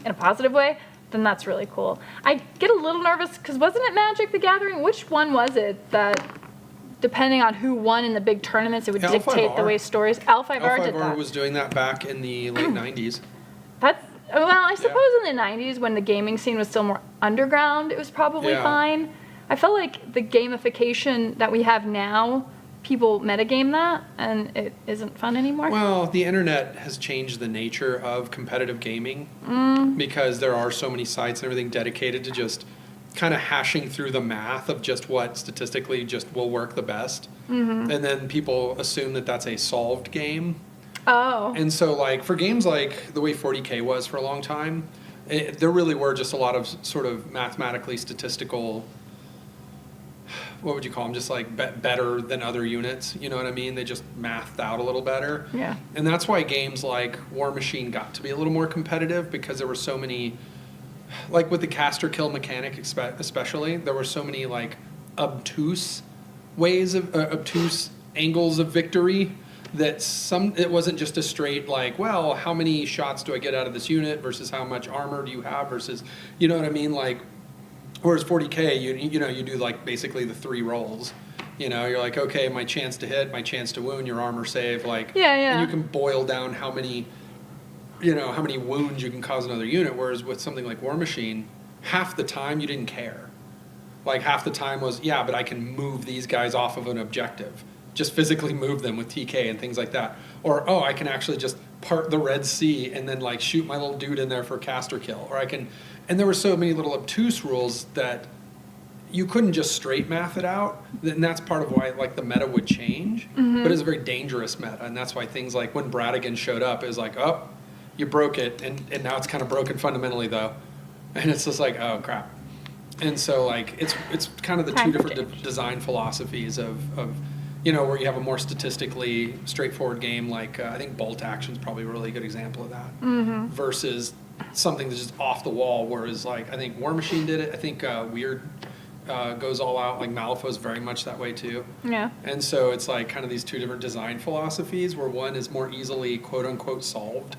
in a positive way, then that's really cool. I get a little nervous because wasn't it Magic the Gathering? Which one was it that, depending on who won in the big tournaments, it would dictate the way stories? L5R did that. L5R was doing that back in the late 90s. Well, I suppose in the 90s when the gaming scene was still more underground, it was probably fine. I feel like the gamification that we have now, people metagame that, and it isn't fun anymore. Well, the internet has changed the nature of competitive gaming because there are so many sites and everything dedicated to just kind of hashing through the math of just what statistically just will work the best. And then people assume that that's a solved game. Oh. And so, like, for games like the way 40K was for a long time, there really were just a lot of sort of mathematically statistical, what would you call them, just like better than other units, you know what I mean? They just mathed out a little better. Yeah. And that's why games like War Machine got to be a little more competitive, because there were so many, like with the caster kill mechanic especially, there were so many like obtuse angles of victory that it wasn't just a straight like, well, how many shots do I get out of this unit versus how much armor do you have versus, you know what I mean? Like, whereas 40K, you do like basically the 3 rolls. You know, you're like, okay, my chance to hit, my chance to wound, your armor save, like, and you can boil down how many wounds you can cause another unit. Whereas with something like War Machine, half the time you didn't care. Like half the time was, but I can move these guys off of an objective. Just physically move them with TK and things like that. Or, I can actually just part the Red Sea and then like shoot my little dude in there for caster kill. Or and there were so many little obtuse rules that you couldn't just straight math it out. And that's part of why like the meta would change. But it's a very dangerous meta. And that's why things like when Bradigan showed up, it was like, oh, you broke it. And now it's kind of broken fundamentally though. And it's just like, oh crap. And so like it's kind of the two different design philosophies of where you have a more statistically straightforward game like I think Bolt Action is probably a really good example of that versus something that's just off the wall, whereas like I think War Machine did it. I think Weird goes all out, like Malifaux is very much that way too. Yeah. And so it's like kind of these two different design philosophies where one is more easily quote unquote solved.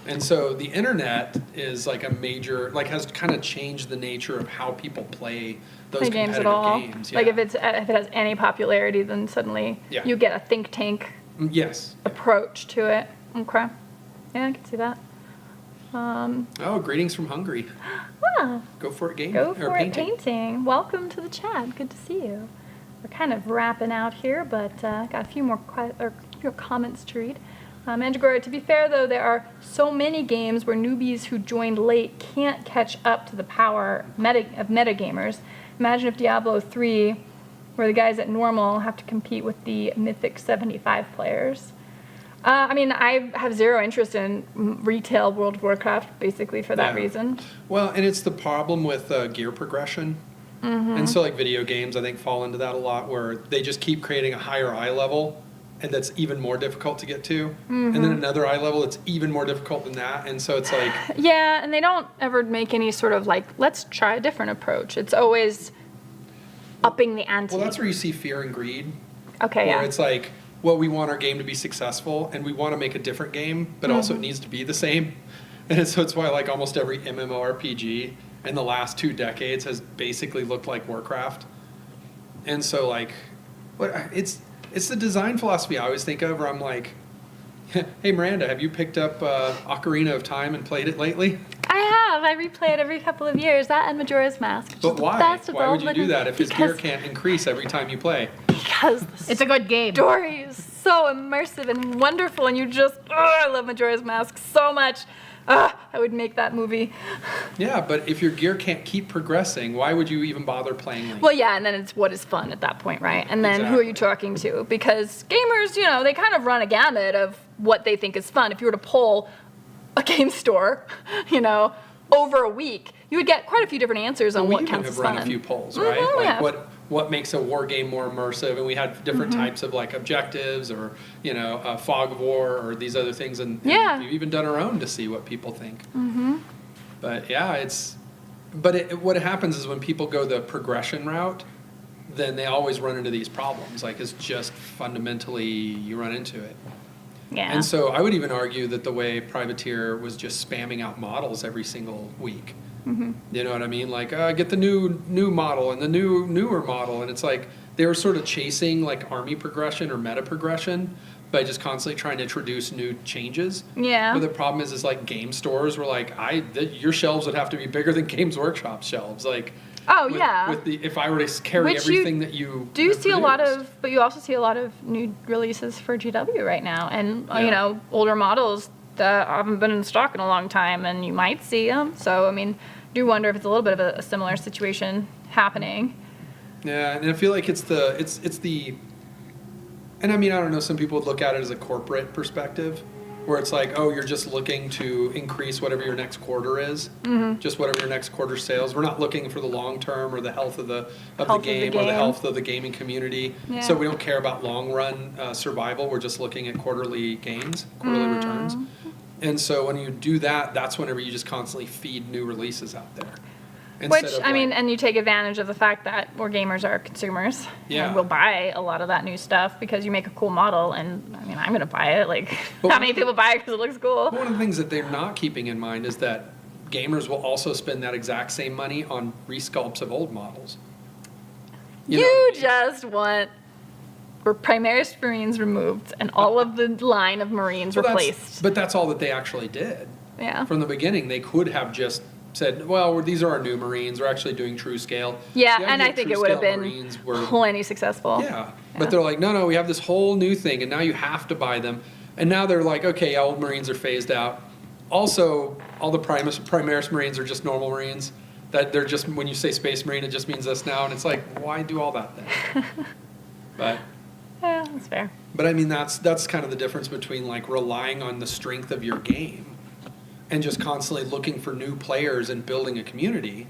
And so the internet is like a major, like has kind of changed the nature of how people play those games competitive at all. games. Like if it has any popularity, then suddenly you get a think tank approach to it. Okay. Yeah, I can see that. Greetings from Hungary. Go for it, game. Go for it, painting. Welcome to the chat. Good to see you. We're kind of wrapping out here, but got a few more comments to read. Mandragora, to be fair though, there are so many games where newbies who joined late can't catch up to the power of metagamers. Imagine if Diablo 3, where the guys at normal have to compete with the mythic 75 players. I have zero interest in retail World of Warcraft, basically for that reason. Well, and it's the problem with gear progression. And so like video games, I think, fall into that a lot, where they just keep creating a higher eye level, and that's even more difficult to get to. And then another eye level that's even more difficult than that. And so it's like... Yeah, and they don't ever make any sort of like, let's try a different approach. It's always upping the ante. Well, that's where you see fear and greed. Okay, where it's like, well, we want our game to be successful, and we want to make a different game, but also it needs to be the same. And so it's why like almost every MMORPG in the last 2 decades has basically looked like Warcraft. And so like, it's the design philosophy I always think of, where I'm like, Hey Miranda, have you picked up Ocarina of Time and played it lately? I have. I replay it every couple of years. That and Majora's Mask. Which But is the why? best of Why all would you do that if his gear because- can't increase every time you play? Because the It's a good game. story is so immersive and wonderful, and you just, I love Majora's Mask so much. I would make that movie. Yeah, but if your gear can't keep progressing, why would you even bother playing Link? Well, yeah, and then it's what is fun at that point, right? And then who are you talking to? Because gamers, they kind of run a gamut of what they think is fun. If you were to poll a game store, over a week, you would get quite a few different answers on what counts as We fun. have run a few polls, right? Mhm, we Like have. what makes a war game more immersive, and we had different types of like objectives, or fog of war, or these other things, and Yeah. we've even done our own to see what people think. Mm-hmm. But yeah, what happens is when people go the progression route, then they always run into these problems. Like it's just fundamentally you run into it. Yeah. And so I would even argue that the way Privateer was just spamming out models every single week. Mm-hmm. You know what I mean? Like, get the new model and the newer model. And it's like they were sort of chasing like army progression or meta progression by just constantly trying to introduce new changes. Yeah. But the problem is like game stores were like, your shelves would have to be bigger than Games Workshop shelves. Like, Oh, with, yeah. if I were to carry Which you everything that you do have see a lot produced. of, but you also see a lot of new releases for GW right now, and Yeah. older models that haven't been in stock in a long time, and you might see them. So I mean, do wonder if it's a little bit of a similar situation happening. Yeah, and I feel like it's the, and I mean, I don't know, some people would look at it as a corporate perspective, where it's like, oh, you're just looking to increase whatever your next quarter is, just whatever your next quarter sales. We're not looking for the long term or the health of the game or the health of the gaming community. Yeah. So we don't care about long run survival. We're just looking at quarterly gains, quarterly returns. And so when you do that, that's whenever you just constantly feed new releases out there. Which, Instead of I mean, like- and you take advantage of the fact that more gamers are consumers. Yeah. And will buy a lot of that new stuff because you make a cool model, and I mean, I'm going to buy it. Like, But how many people buy it because it looks cool? One of the things that they're not keeping in mind is that gamers will also spend that exact same money on resculpts of old models. You, know what I mean? just want Primaris Marines removed and all of the line of Marines Well, replaced. But that's all that they actually did. Yeah. From the beginning, they could have just said, well, these are our new Marines. We're actually doing true scale. Yeah, The and idea I of think true it would have scale been Marines were, plenty successful. yeah. But they're like, no, we have this whole new thing, and now you have to buy them. And now they're like, okay, old Marines are phased out. Also, all the Primaris Marines are just normal Marines. That they're just, when you say Space Marine, it just means this now. And it's like, why do all that then? But Yeah, that's fair. I mean, that's kind of the difference between like relying on the strength of your game and just constantly looking for new players and building a community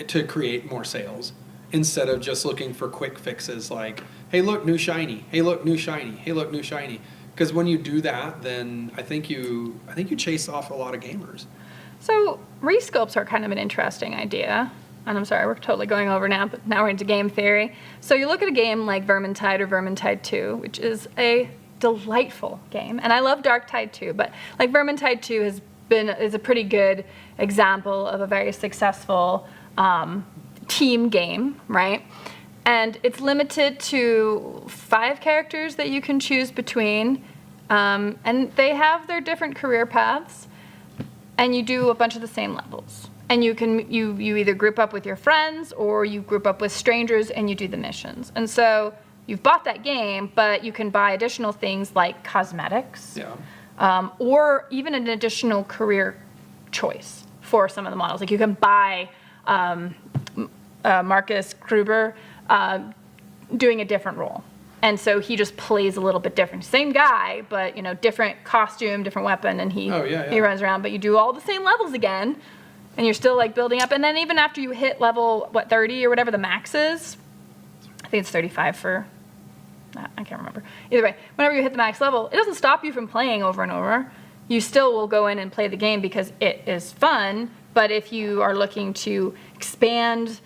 to create more sales, instead of just looking for quick fixes like, hey, look, new shiny. Hey, look, new shiny. Hey, look, new shiny. Because when you do that, then I think you chase off a lot of gamers. So resculpts are kind of an interesting idea. And I'm sorry, we're totally going over now, but now we're into game theory. So you look at a game like Vermintide or Vermintide 2, which is a delightful game. And I love Darktide 2, but like Vermintide 2 is a pretty good example of a very successful team game, right? And it's limited to 5 characters that you can choose between. And they have their different career paths. And you do a bunch of the same levels. And you either group up with your friends or you group up with strangers and you do the missions. And so you've bought that game, but you can buy additional things like cosmetics. Yeah. Or even an additional career choice for some of the models. Like you can buy Marcus Kruber doing a different role. And so he just plays a little bit different. Same guy, but different costume, different weapon, and he runs around. But you do all the same levels again, and you're still like building up. And then even after you hit level 30 or whatever the max is, I think it's 35 for. I can't remember. Either way, whenever you hit the max level, it doesn't stop you from playing over and over. You still will go in and play the game because it is fun. But if you are looking to expand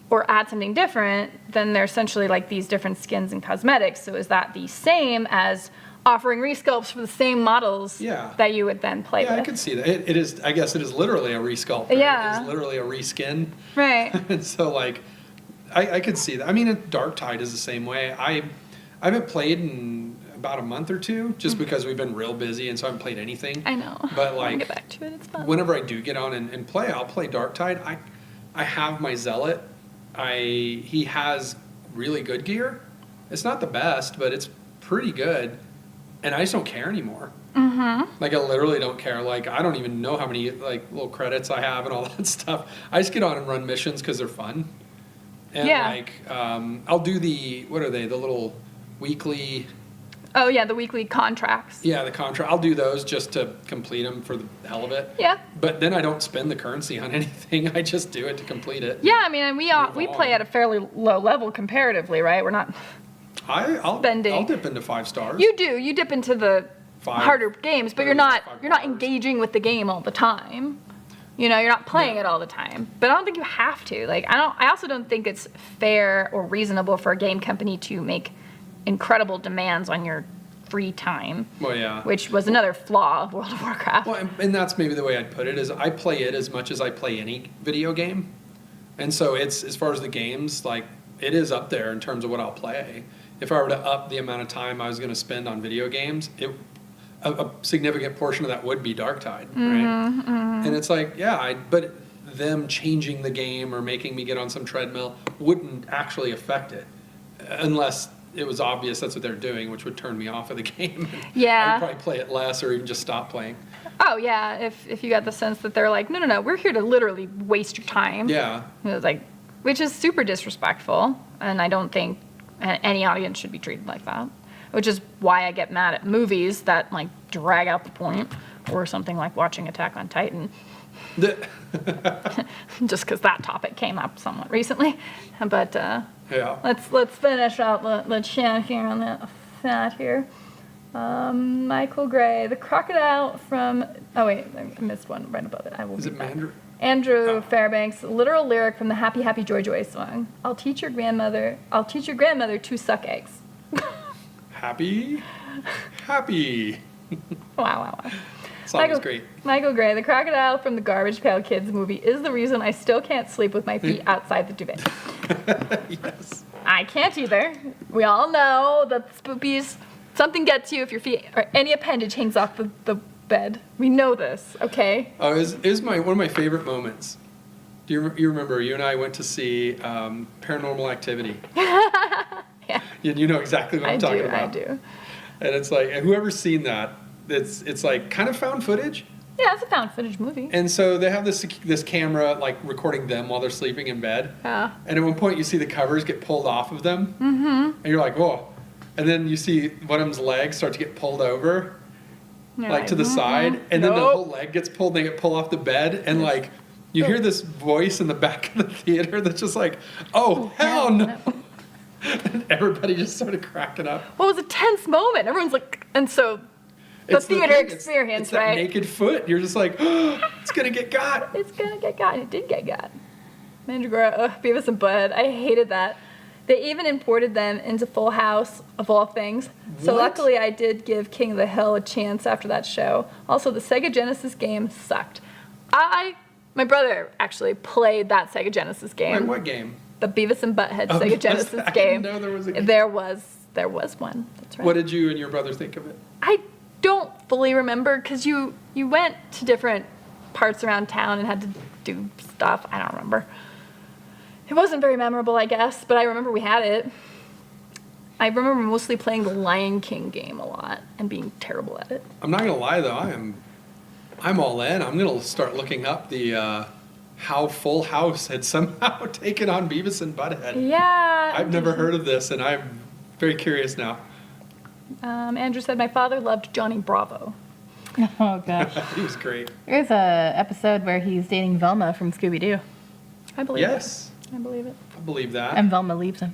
or add something different, then they're essentially like these different skins and cosmetics. So is that the same as offering resculpts for the same models that you would then play with? Yeah, I could see that. It is. I guess it is literally a resculpt. Right? Yeah. It is literally a reskin. Right. And so like, I could see that. I mean, Darktide is the same way. I haven't played in about a month or two, just because we've been real busy and so I haven't played anything. I know. But I'll like, get back to it. It's fun. whenever I do get on and play, I'll play Darktide. I have my Zealot. He has really good gear. It's not the best, but it's pretty good. And I just don't care anymore. Like, I literally don't care. Like, I don't even know how many, like, little credits I have and all that stuff. I just get on and run missions because they're fun. And, Yeah. like, I'll do what are they? The little weekly... Oh, yeah, the weekly contracts. Yeah, the contract. I'll do those just to complete them for the hell of it. Yeah. But then I don't spend the currency on anything. I just do it to complete it. Yeah, I mean, and we play at a fairly low level comparatively, right? We're not I'll spending. I'll dip into 5 stars. You do. You dip into the 5, harder games, but you're whatever, not 5 you're not hours. engaging with the game all the time. You know, you're not playing it all the time. But I don't think you have to. Like, I also don't think it's fair or reasonable for a game company to make incredible demands on your free time. Well, yeah. Which was another flaw of World of Warcraft. Well, and that's maybe the way I'd put it, is I play it as much as I play any video game. And so it's, as far as the games, like, it is up there in terms of what I'll play. If I were to up the amount of time I was going to spend on video games, a significant portion of that would be Darktide, right? And it's like, yeah, but them changing the game or making me get on some treadmill wouldn't actually affect it, unless it was obvious that's what they're doing, which would turn me off of the game. Yeah. I'd probably play it less or even just stop playing. Oh, yeah, if you got the sense that they're like, no, we're here to literally waste your time. Yeah. It was like, which is super disrespectful, and I don't think any audience should be treated like that. Which is why I get mad at movies that like drag out the point, or something like watching Attack on Titan. Just because that topic came up somewhat recently, but Yeah. let's finish up. Let's chat here on that here. Michael Gray, the crocodile from. Oh wait, I missed one right above it. I will. Is it Mandarin? Andrew Fairbanks, literal lyric from the Happy Happy Joy Joy song. I'll teach your grandmother to suck eggs. Happy? Wow. Song is great. Michael Gray, the crocodile from the Garbage Pail Kids movie, is the reason I still can't sleep with my feet outside the duvet. Yes. I can't either. We all know that spoopies, something gets you if your feet or any appendage hangs off the bed. We know this, okay? Oh, it was one of my favorite moments. Do you remember? You and I went to see Paranormal Activity. Yeah. You know exactly what I'm talking about. I do. And it's like, and whoever's seen that, it's like kind of found footage. Yeah, it's a found footage movie. And so they have this camera like recording them while they're sleeping in bed. Yeah. And at one point you see the covers get pulled off of them. Mm-hmm. And you're like, whoa. And then you see one of them's legs start to get pulled over, You're like to the side. And then the Nope. whole leg gets pulled. They get pulled off the bed. And like, you hear this voice in the back of the theater that's just like, oh, hell no. And everybody just started cracking up. Well, it was a tense moment. Everyone's like, and so the It's theater thing, experience, it's that right? naked foot. You're just like, oh, it's gonna get got. It's gonna get got. It did get got. Mandragora, Beavis and Bud. I hated that. They even imported them into Full House, of all things. So What? luckily I did give King of the Hill a chance after that show. Also, the Sega Genesis game sucked. My brother actually played that Sega Genesis game. Wait, what game? The Beavis and Butthead Oh, Sega was Genesis that? I game. didn't know there was a game. There was one. That's right. What did you and your brother think of it? I don't fully remember because you went to different parts around town and had to do stuff. I don't remember. It wasn't very memorable, I guess, but I remember we had it. I remember mostly playing the Lion King game a lot and being terrible at it. I'm not gonna lie though, I'm all in. I'm gonna start looking up the how Full House had somehow taken on Beavis and Butthead. Yeah. I've never heard of this, and I'm very curious now. Andrew said my father loved Johnny Bravo. Oh gosh. He was great. There's a episode where he's dating Velma from Scooby Doo, I believe Yes, it. I believe it. I believe that. and Velma leaves him.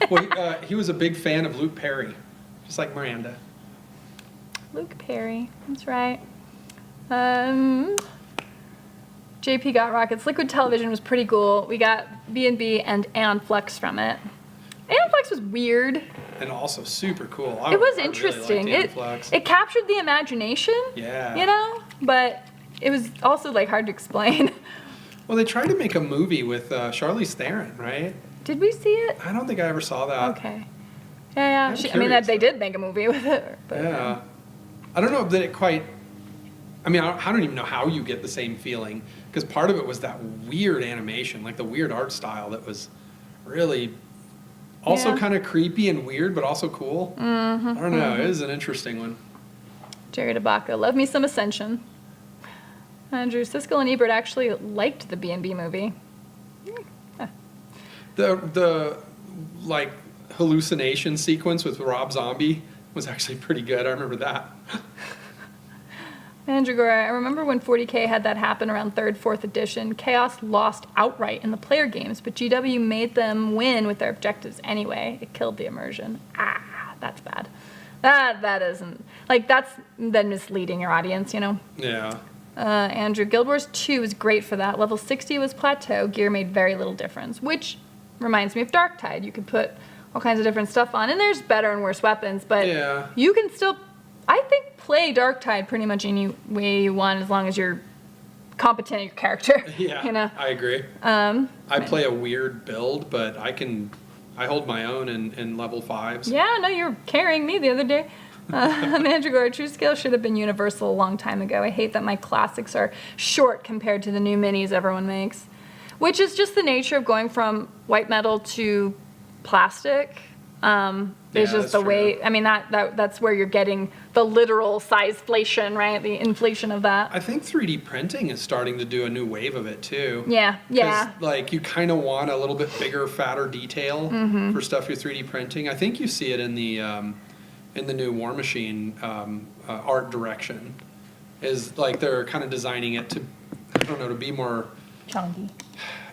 Well, he was a big fan of Luke Perry, just like Miranda. Luke Perry. That's right. JP got rockets. Liquid Television was pretty cool. We got B&B and Aeon Flux from it. Aeon Flux was weird. And also super cool. It was I interesting. Really liked Aeon Flux. It captured the imagination. Yeah. You know, but it was also like hard to explain. Well, they tried to make a movie with Charlize Theron, right? Did we see it? I don't think I ever saw that. Okay. Yeah, I'm I mean, that curious, they though. did make a movie with it. But, Yeah. I don't know that it quite. I mean, I don't even know how you get the same feeling because part of it was that weird animation, like the weird art style that was really also Yeah. kind of creepy and weird, but also cool. I don't know. It was an interesting one. Jerry DeBacco, love me some Ascension. Andrew Siskel and Ebert actually liked the B&B movie. The like hallucination sequence with Rob Zombie was actually pretty good. I remember that. Andrew Gore, I remember when 40K had that happen around 3rd, 4th edition. Chaos lost outright in the player games, but GW made them win with their objectives anyway. It killed the immersion. That's bad. That isn't, like, that's then misleading your audience, you know? Yeah. Andrew, Guild Wars 2 was great for that. Level 60 was plateau. Gear made very little difference, which reminds me of Darktide. You could put all kinds of different stuff on, and there's better and worse weapons, but Yeah. you can still, I think, play Darktide pretty much any way you want as long as you're competent at your character. Yeah. You know? I agree. I play a weird build, but I hold my own in level 5s. Yeah, no, you were carrying me the other day. Mandragora, True Scale should have been universal a long time ago. I hate that my classics are short compared to the new minis everyone makes. Which is just the nature of going from white metal to plastic. It's Yeah, just the that's way, true. I mean, that's where you're getting the literal sizeflation, right? The inflation of that. I think 3D printing is starting to do a new wave of it too. Yeah, 'Cause, yeah. like, you kind of want a little bit bigger, fatter detail Mm-hmm. for stuff you're 3D printing. I think you see it in the new War Machine art direction. Is like they're kind of designing it to, I don't know, to be more, Chunky.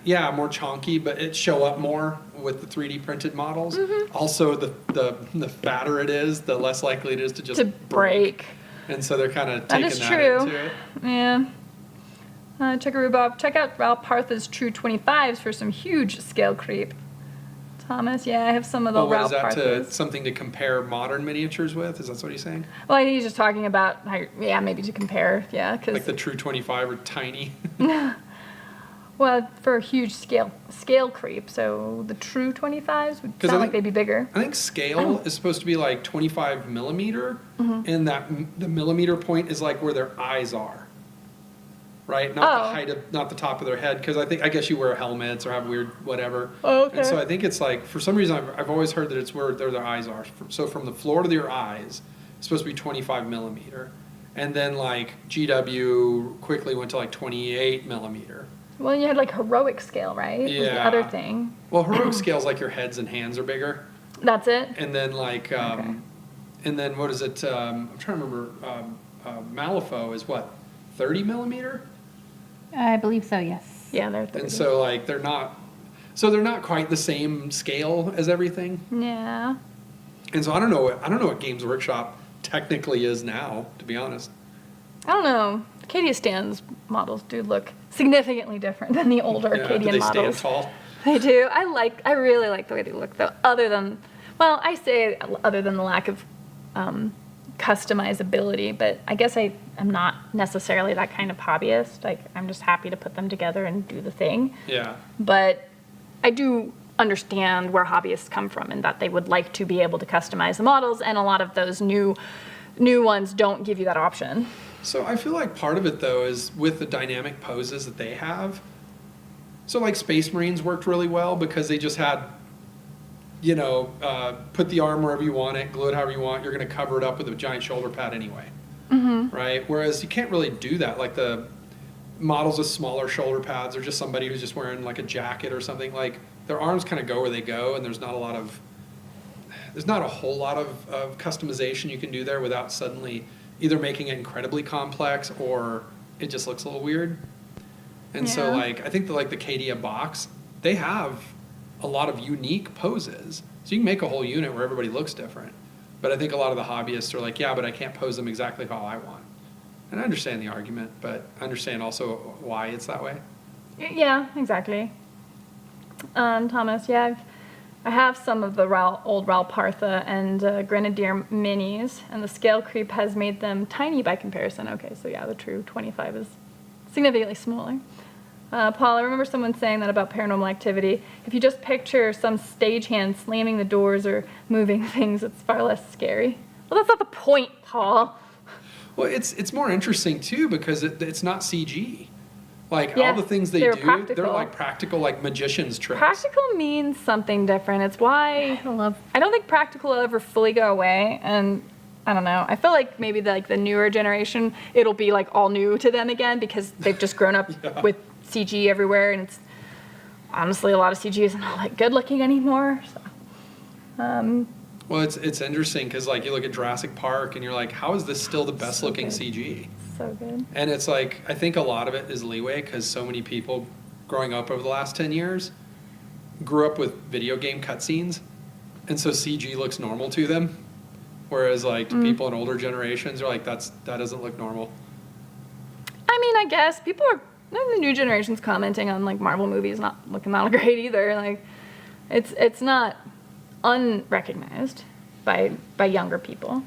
yeah, more chonky, but it show up more with the 3D printed models. Mm-hmm. Also, the fatter it is, the less likely it is to just To break. And so they're kind of That taking is that true. into it. Yeah. Check out Ralph Partha's True 25s for some huge scale creep. Thomas, yeah, I have some of the Well, what Ralph is that Partha's. something to compare modern miniatures with? Is that what he's saying? Well, I think he's just talking about, how, yeah, maybe to compare, yeah, because, Like the True 25 are tiny. well, for a huge scale creep, so the True 25s would 'Cause I sound like think- they'd be bigger. I think scale is supposed to be like 25 millimeter, Mm-hmm. and the millimeter point is like where their eyes are, right? Not Oh. the height of, not the top of their head, because I guess you wear helmets or have weird whatever. Oh, okay. And so I think it's like, for some reason, I've always heard that it's where their eyes are. So from the floor to their eyes, it's supposed to be 25 millimeter, and then like GW quickly went to like 28 millimeter. Well, you had like heroic scale, right? Was the Yeah. other thing. Well, heroic scales like your heads and hands are bigger. That's it? And then like, Okay. and then what is it? I'm trying to remember. Malifaux is what, 30 millimeter? I believe so, yes. Yeah, they're 30. And so like they're not quite the same scale as everything. Yeah. And so I don't know what Games Workshop technically is now, to be honest. I don't know. Acadia Stand's models do look significantly different than the older Yeah, Acadian do they stand models. tall? They do. I really like the way they look, though. Other than the lack of customizability, but I guess I'm not necessarily that kind of hobbyist. Like, I'm just happy to put them together and do the thing. Yeah. But I do understand where hobbyists come from and that they would like to be able to customize the models, and a lot of those new ones don't give you that option. So I feel like part of it though is with the dynamic poses that they have. So like Space Marines worked really well because they just had, put the arm wherever you want it, glue it however you want. You're going to cover it up with a giant shoulder pad anyway, right? Whereas you can't really do that. Like the models with smaller shoulder pads or just somebody who's just wearing like a jacket or something. Like their arms kind of go where they go, and there's not a whole lot of customization you can do there without suddenly either making it incredibly complex or it just looks a little weird. And so Yeah. like I think the Cadia box, they have a lot of unique poses. So you can make a whole unit where everybody looks different. But I think a lot of the hobbyists are like, yeah, but I can't pose them exactly how I want. And I understand the argument, but I understand also why it's that way. Yeah, exactly. Thomas, yeah, I have some of the old Ralpartha and Grenadier minis, and the scale creep has made them tiny by comparison. Okay, so yeah, the True 25 is significantly smaller. Paul, I remember someone saying that about Paranormal Activity. If you just picture some stagehand slamming the doors or moving things, it's far less scary. Well, that's not the point, Paul. Well, it's more interesting too because it's not CG. Like Yeah, all the things they they're do, practical. they're like practical, like magician's tricks. Practical means something different. It's why I don't think practical will ever fully go away. And I don't know. I feel like maybe the newer generation, it'll be like all new to them again because they've just grown up with CG everywhere, and it's honestly a lot of CG isn't all that good looking anymore. So. Well, it's interesting because like you look at Jurassic Park and you're like, how is this still the best looking CG? So good. And it's like I think a lot of it is leeway because so many people growing up over the last 10 years grew up with video game cutscenes, and so CG looks normal to them, whereas like to people in older generations are like that doesn't look normal. I mean, I guess people are the new generation's commenting on like Marvel movies not looking that great either. Like, it's not unrecognized by younger people.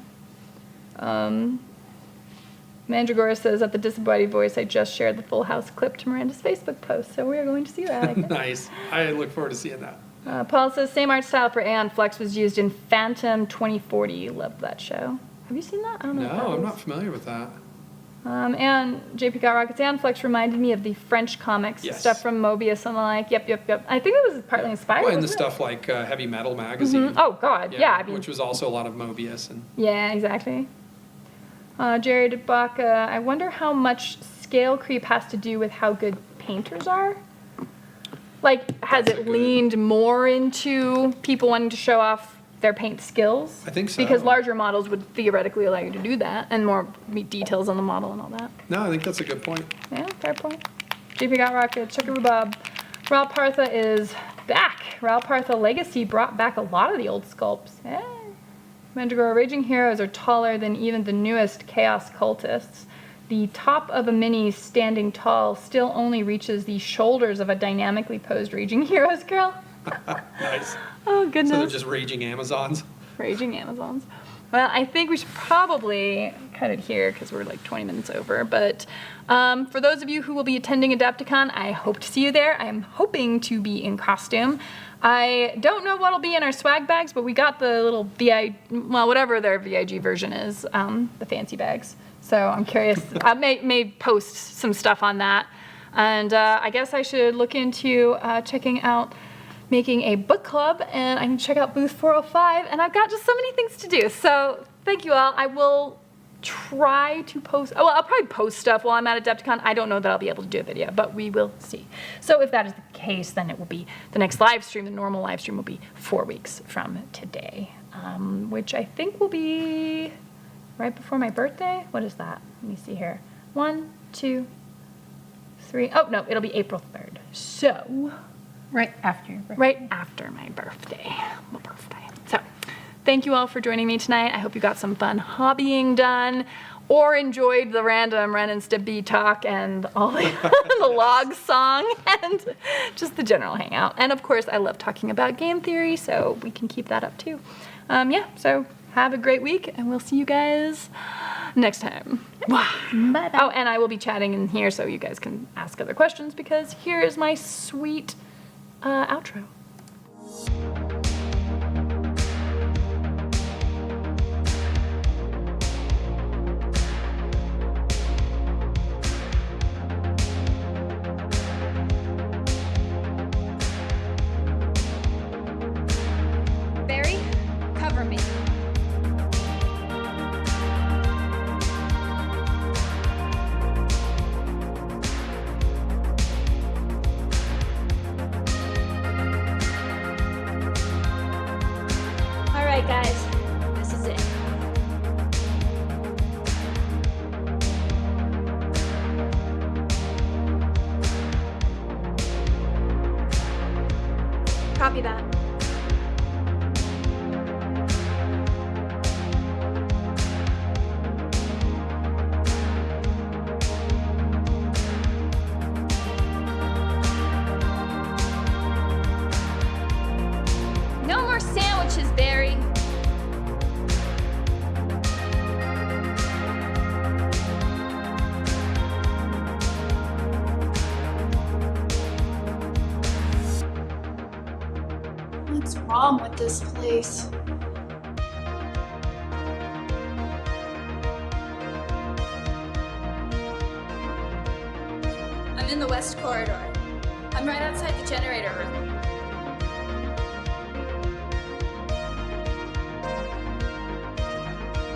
Mandragora says, at the disembodied voice, I just shared the Full House clip to Miranda's Facebook post, so we are going to see that, I guess. Nice. I look forward to seeing that. Paul says, same art style for Aeon Flux was used in Phantom 2040. Loved that show. Have you seen that? I don't know. No, I'm not familiar with that. And JP Got Rockets Aeon Flux reminded me of the French comics, Yes. stuff from Mobius and the like. Yep. I think it was partly inspired. Well, and the wasn't it? stuff like Heavy Metal magazine. Oh, God. Yeah, I mean, which was also a lot of Mobius and. yeah, exactly. Jerry DeBaca, I wonder how much scale creep has to do with how good painters are. Like, has it leaned more into people wanting to show off their paint skills? I think so. Because larger models would theoretically allow you to do that, and more details on the model and all that. No, I think that's a good point. Yeah, fair point. JP Got Rocket, Chucker Bob. Ral Partha is back. Ral Partha Legacy brought back a lot of the old sculpts. Yeah. Mandragora, Raging Heroes are taller than even the newest Chaos Cultists. The top of a mini standing tall still only reaches the shoulders of a dynamically posed Raging Heroes girl. Nice. Oh, goodness. So they're just raging Amazons. Raging Amazons. Well, I think we should probably cut it here because we're like 20 minutes over. But for those of you who will be attending Adepticon, I hope to see you there. I am hoping to be in costume. I don't know what'll be in our swag bags, but we got the little whatever their VIG version is, the fancy bags. So I'm curious. I may post some stuff on that. And I guess I should look into checking out making a book club, and I can check out booth 405, and I've got just so many things to do. So thank you all. I will try to post, I'll probably post stuff while I'm at Adepticon. I don't know that I'll be able to do a video, but we will see. So if that is the case, then it will be the next live stream. The normal live stream will be 4 weeks from today, which I think will be right before my birthday. What is that? Let me see here. 1, 2, 3. Oh, no, it'll be April 3rd. So Right after your birthday. right after my birthday. So, thank you all for joining me tonight. I hope you got some fun hobbying done or enjoyed the random Ren and Stimpy talk and all the log song and just the general hangout. And of course, I love talking about game theory, so we can keep that up too. So have a great week, and we'll see you guys next time. Bye-bye. Oh, and I will be chatting in here so you guys can ask other questions, because here is my sweet outro. Barry, cover me. All right, guys, this is it. Copy that. No more sandwiches, Barry. this place. I'm in the west corridor. I'm right outside the generator room.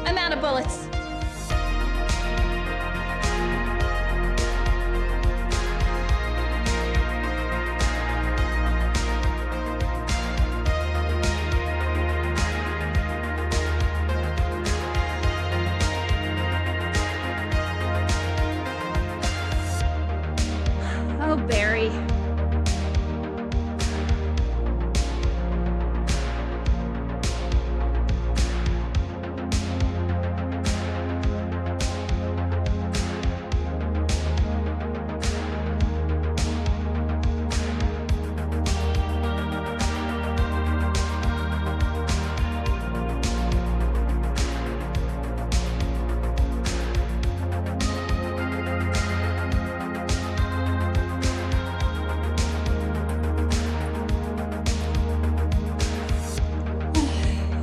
I'm out of bullets. Oh, Barry.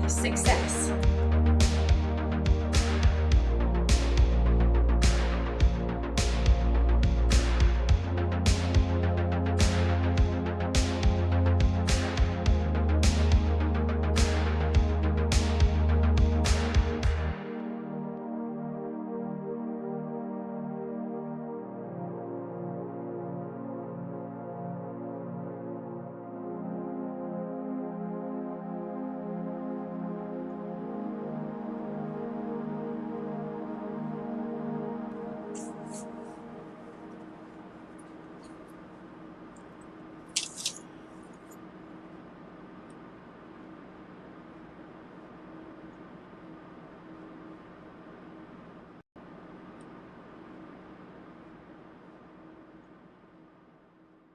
Success.